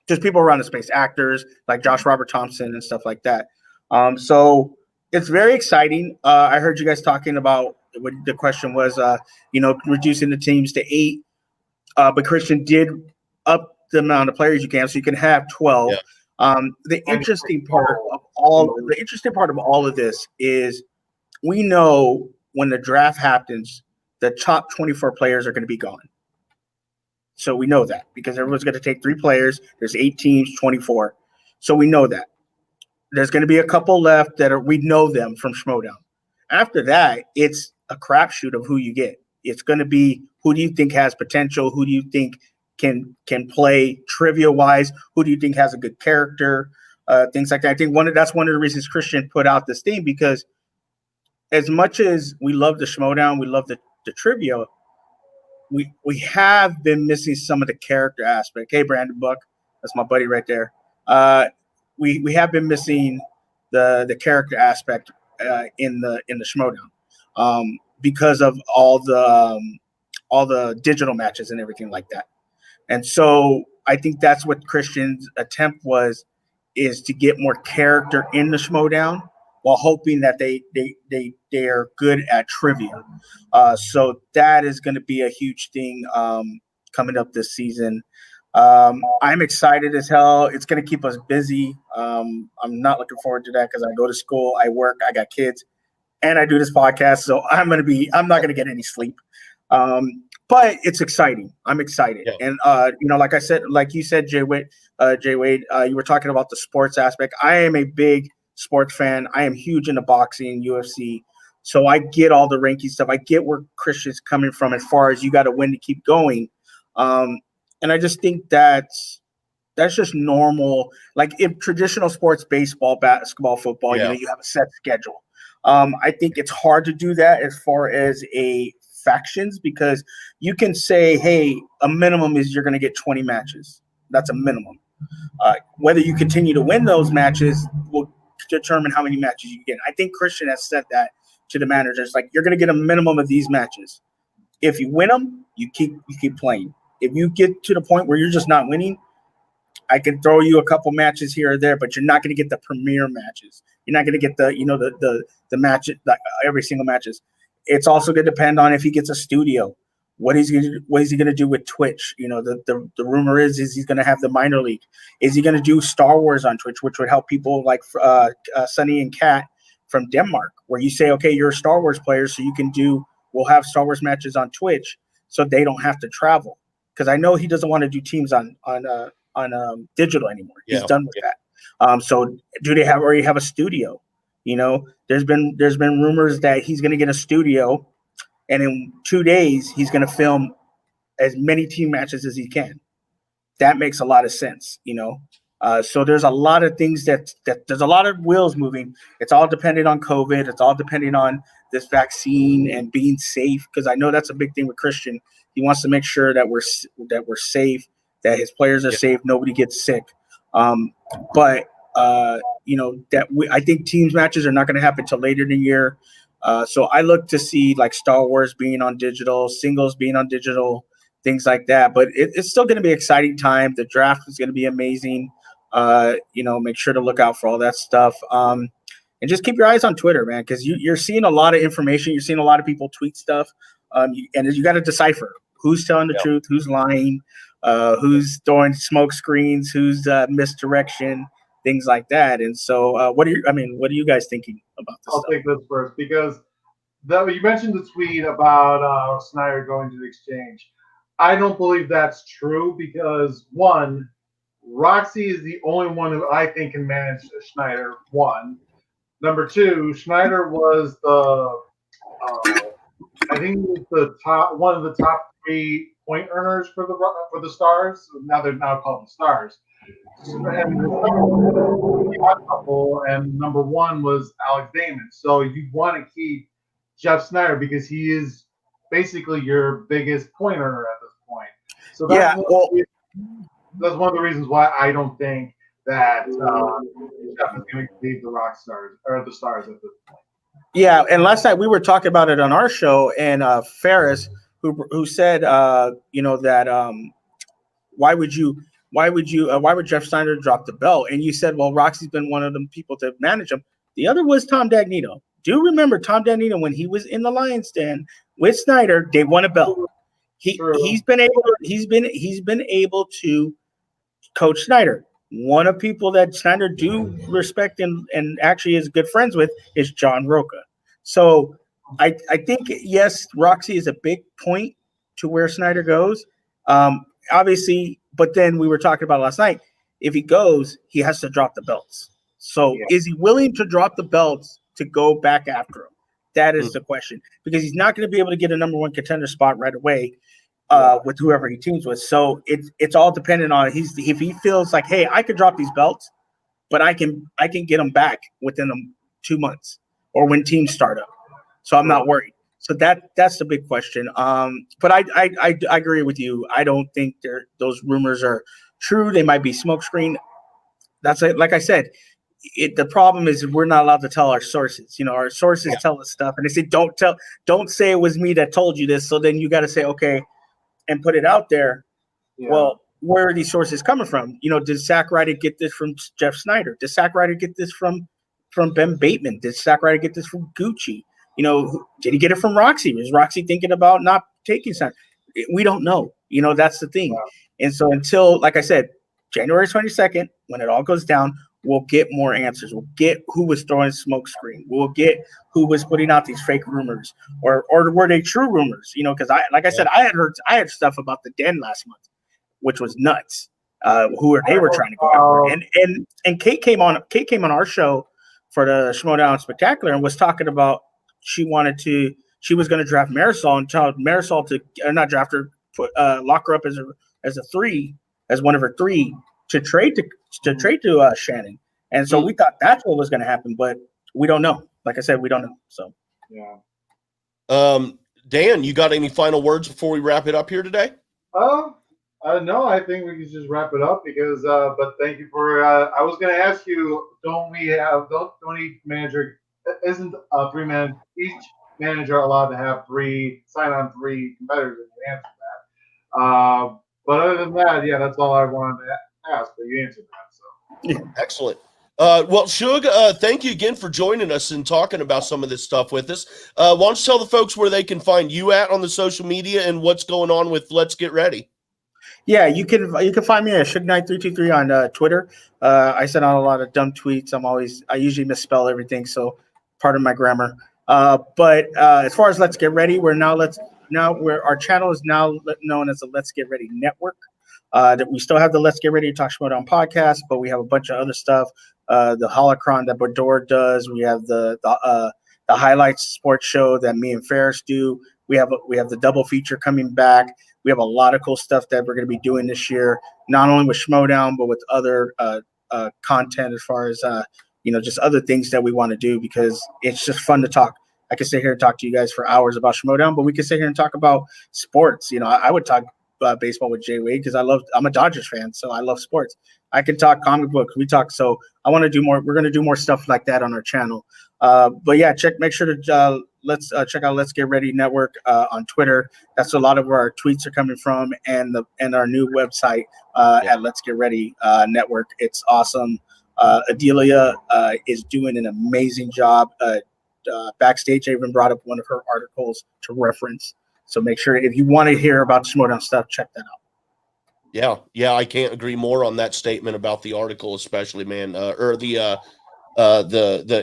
S5: just people around the space, actors like Josh Robert Thompson and stuff like that. So it's very exciting. I heard you guys talking about what the question was, reducing the teams to 8. but Christian did up the amount of players you can, so you can have 12.
S1: Yeah.
S5: The interesting part of all of this is we know when the draft happens, the top 24 players are going to be gone. So we know that because everyone's going to take 3 players. There's 8 teams, 24. So we know that. There's going to be a couple left that we know them from Schmoedown. After that, it's a crapshoot of who you get. It's going to be who do you think has potential? Who do you think can play trivia wise? Who do you think has a good character? Things like that. I think that's one of the reasons Christian put out this thing, because as much as we love the Schmoedown, we love the trivia, we have been missing some of the character aspect. Hey, Brandon Buck, that's my buddy right there. We have been missing the character aspect in the Schmoedown because of all the digital matches and everything like that. And so I think that's what Christian's attempt is to get more character in the Schmoedown while hoping that they are good at trivia. So that is going to be a huge thing coming up this season. I'm excited as hell. It's going to keep us busy. I'm not looking forward to that because I go to school, I work, I got kids, and I do this podcast. So I'm not going to get any sleep. But it's exciting. I'm excited. Yeah. And, like I said, like you said, Jay Wade, you were talking about the sports aspect. I am a big sports fan. I am huge into boxing, UFC. So I get all the ranking stuff. I get where Christian's coming from as far as you got to win to keep going. And I just think that's just normal. Like in traditional sports, baseball, basketball, football, you have a set schedule. I think it's hard to do that as far as a factions, because you can say, hey, a minimum is you're going to get 20 matches. That's a minimum. Whether you continue to win those matches will determine how many matches you get. I think Christian has said that to the managers, like, you're going to get a minimum of these matches. If you win them, you keep playing. If you get to the point where you're just not winning, I can throw you a couple matches here or there, but you're not going to get the premier matches. You're not going to get the match, every single matches. It's also going to depend on if he gets a studio. What is he going to do with Twitch? The rumor is he's going to have the minor league. Is he going to do Star Wars on Twitch, which would help people like Sunny and Kat from Denmark, where you say, okay, you're a Star Wars player, so we'll have Star Wars matches on Twitch, so they don't have to travel. Because I know he doesn't want to do teams on digital anymore. He's done with that. So do they already have a studio? There's been rumors that he's going to get a studio, and in 2 days he's going to film as many team matches as he can. That makes a lot of sense, So there's a lot of things that there's a lot of wheels moving. It's all dependent on COVID. It's all depending on this vaccine and being safe, because I know that's a big thing with Christian. He wants to make sure that we're safe, that his players are safe, nobody gets sick. I think teams matches are not going to happen until later in the year. So I look to see like Star Wars being on digital, singles being on digital, things like that. But it's still going to be an exciting time. The draft is going to be amazing. Make sure to look out for all that stuff. And just keep your eyes on Twitter, man, because you're seeing a lot of information. You're seeing a lot of people tweet stuff. And you got to decipher who's telling the truth, who's lying, who's throwing smoke screens, who's misdirection, things like that. And so what are you guys thinking about this?
S2: I'll take this first, because you mentioned the tweet about Snyder going to the exchange. I don't believe that's true, because one, Roxy is the only one who I think can manage Schneider. One. Number two, Schneider was I think he was one of the top 3 point earners for the Stars. Now they're called the Stars. And number 1 was Alex Damon. So you want to keep Jeff Snyder because he is basically your biggest point earner at this point. So that's one of the reasons why I don't think that Jeff is going to leave the Rock Stars or the Stars at this point.
S5: Yeah, and last night we were talking about it on our show, and Ferris, who said, that why would Jeff Snyder drop the belt? And you said, well, Roxy's been one of them people to manage him. The other was Tom Dagnino. Do you remember Tom Dagnino when he was in the Lions Den with Snyder? They won a belt. he's been able to coach Snyder. One of people that Snyder do respect and actually is good friends with is John Roca. So I think yes, Roxy is a big point to where Snyder goes. Obviously, but then we were talking about last night. If he goes, he has to drop the belts. So is he willing to drop the belts to go back after him? That is the question, because he's not going to be able to get a number one contender spot right away with whoever he teams with. So it's all dependent on if he feels like, hey, I could drop these belts, but I can get them back within 2 months or when teams start up. So I'm not worried. So that's the big question. But I agree with you. I don't think those rumors are true. They might be smokescreen. That's it. Like I said, the problem is we're not allowed to tell our sources. Our sources tell us stuff, and they say don't say it was me that told you this. So then you got to say okay, and put it out there. Yeah. Well, where are these sources coming from? Did Zack Ryder get this from Jeff Snyder? Did Zack Ryder get this from Ben Bateman? Did Zack Ryder get this from Gucci? Did he get it from Roxy? Was Roxy thinking about not taking Snyder? We don't know. That's the thing. Wow. And so until, like I said, January 22nd, when it all goes down, we'll get more answers. We'll get who was throwing smoke screen. We'll get who was putting out these fake rumors, or were they true rumors? Because I said, I had stuff about the Den last month, which was nuts. They were trying to go after, and Kate came on our show for the Schmoedown Spectacular and was talking about she was going to draft Marisol and tell Marisol to not draft her, lock her up as one of her 3 to trade to Shannon. And so we thought that's what was going to happen, but we don't know. Like I said, we don't know. So
S1: Dan, you got any final words before we wrap it up here today?
S2: No, I think we can just wrap it up because. But thank you for. I was going to ask you, don't each manager isn't a 3-man each manager allowed to have 3 sign on 3 competitors? And you answered that. But other than that, that's all I wanted to ask. But you answered that. So
S1: excellent. Well, Shug, thank you again for joining us and talking about some of this stuff with us. Why don't you tell the folks where they can find you at on the social media and what's going on with Let's Get Ready?
S5: Yeah, you can find me at Shug9323 on Twitter. I send out a lot of dumb tweets. I usually misspell everything, so pardon my grammar. But as far as Let's Get Ready, our channel is now known as the Let's Get Ready Network. That we still have the Let's Get Ready to Talk Schmoedown podcast, but we have a bunch of other stuff. The Holocron that Bador does. We have the highlights sports show that me and Ferris do. We have the double feature coming back. We have a lot of cool stuff that we're going to be doing this year, not only with Schmoedown, but with other content as far as just other things that we want to do, because it's just fun to talk. I can sit here and talk to you guys for hours about Schmoedown, but we can sit here and talk about sports. I would talk baseball with Jay Wade because I'm a Dodgers fan, so I love sports. I can talk comic books. So I want to do more. We're going to do more stuff like that on our channel. But yeah, make sure to check out Let's Get Ready Network on Twitter. That's a lot of where our tweets are coming from, and our new website at Let's Get Ready Network. It's awesome. Adelia is doing an amazing job. Backstage, I even brought up one of her articles to reference. So make sure if you want to hear about Schmoedown stuff, check that out.
S1: Yeah, I can't agree more on that statement about the article, especially, man, or the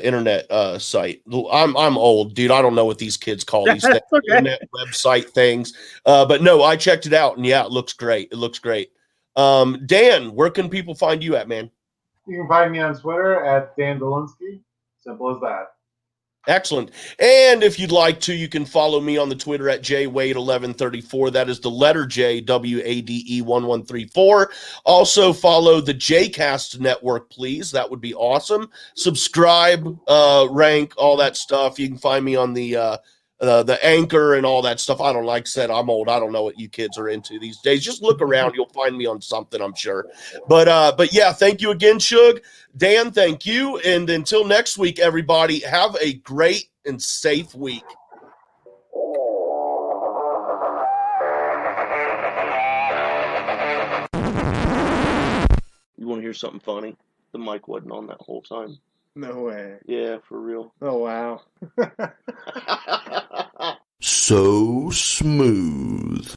S1: internet site. I'm old, dude. I don't know what these kids call these things, okay. Internet website things. But no, I checked it out, and it looks great. Dan, where can people find you at, man?
S2: You can find me on Twitter at Dan Dolinsky. Simple as that.
S1: Excellent. And if you'd like to, you can follow me on the Twitter at JWade1134. That is the letter J, WADE 1134. Also follow the JCast network, please. That would be awesome. Subscribe, rank, all that stuff. You can find me on the Anchor and all that stuff. Like I said, I'm old. I don't know what you kids are into these days. Just look around. You'll find me on something, I'm sure. But yeah, thank you again, Shug. Dan, thank you. And until next week, everybody, have a great and safe week. You want to hear something funny? The mic wasn't on that whole time.
S6: No way.
S1: Yeah, for real.
S6: Oh, wow.
S7: So smooth.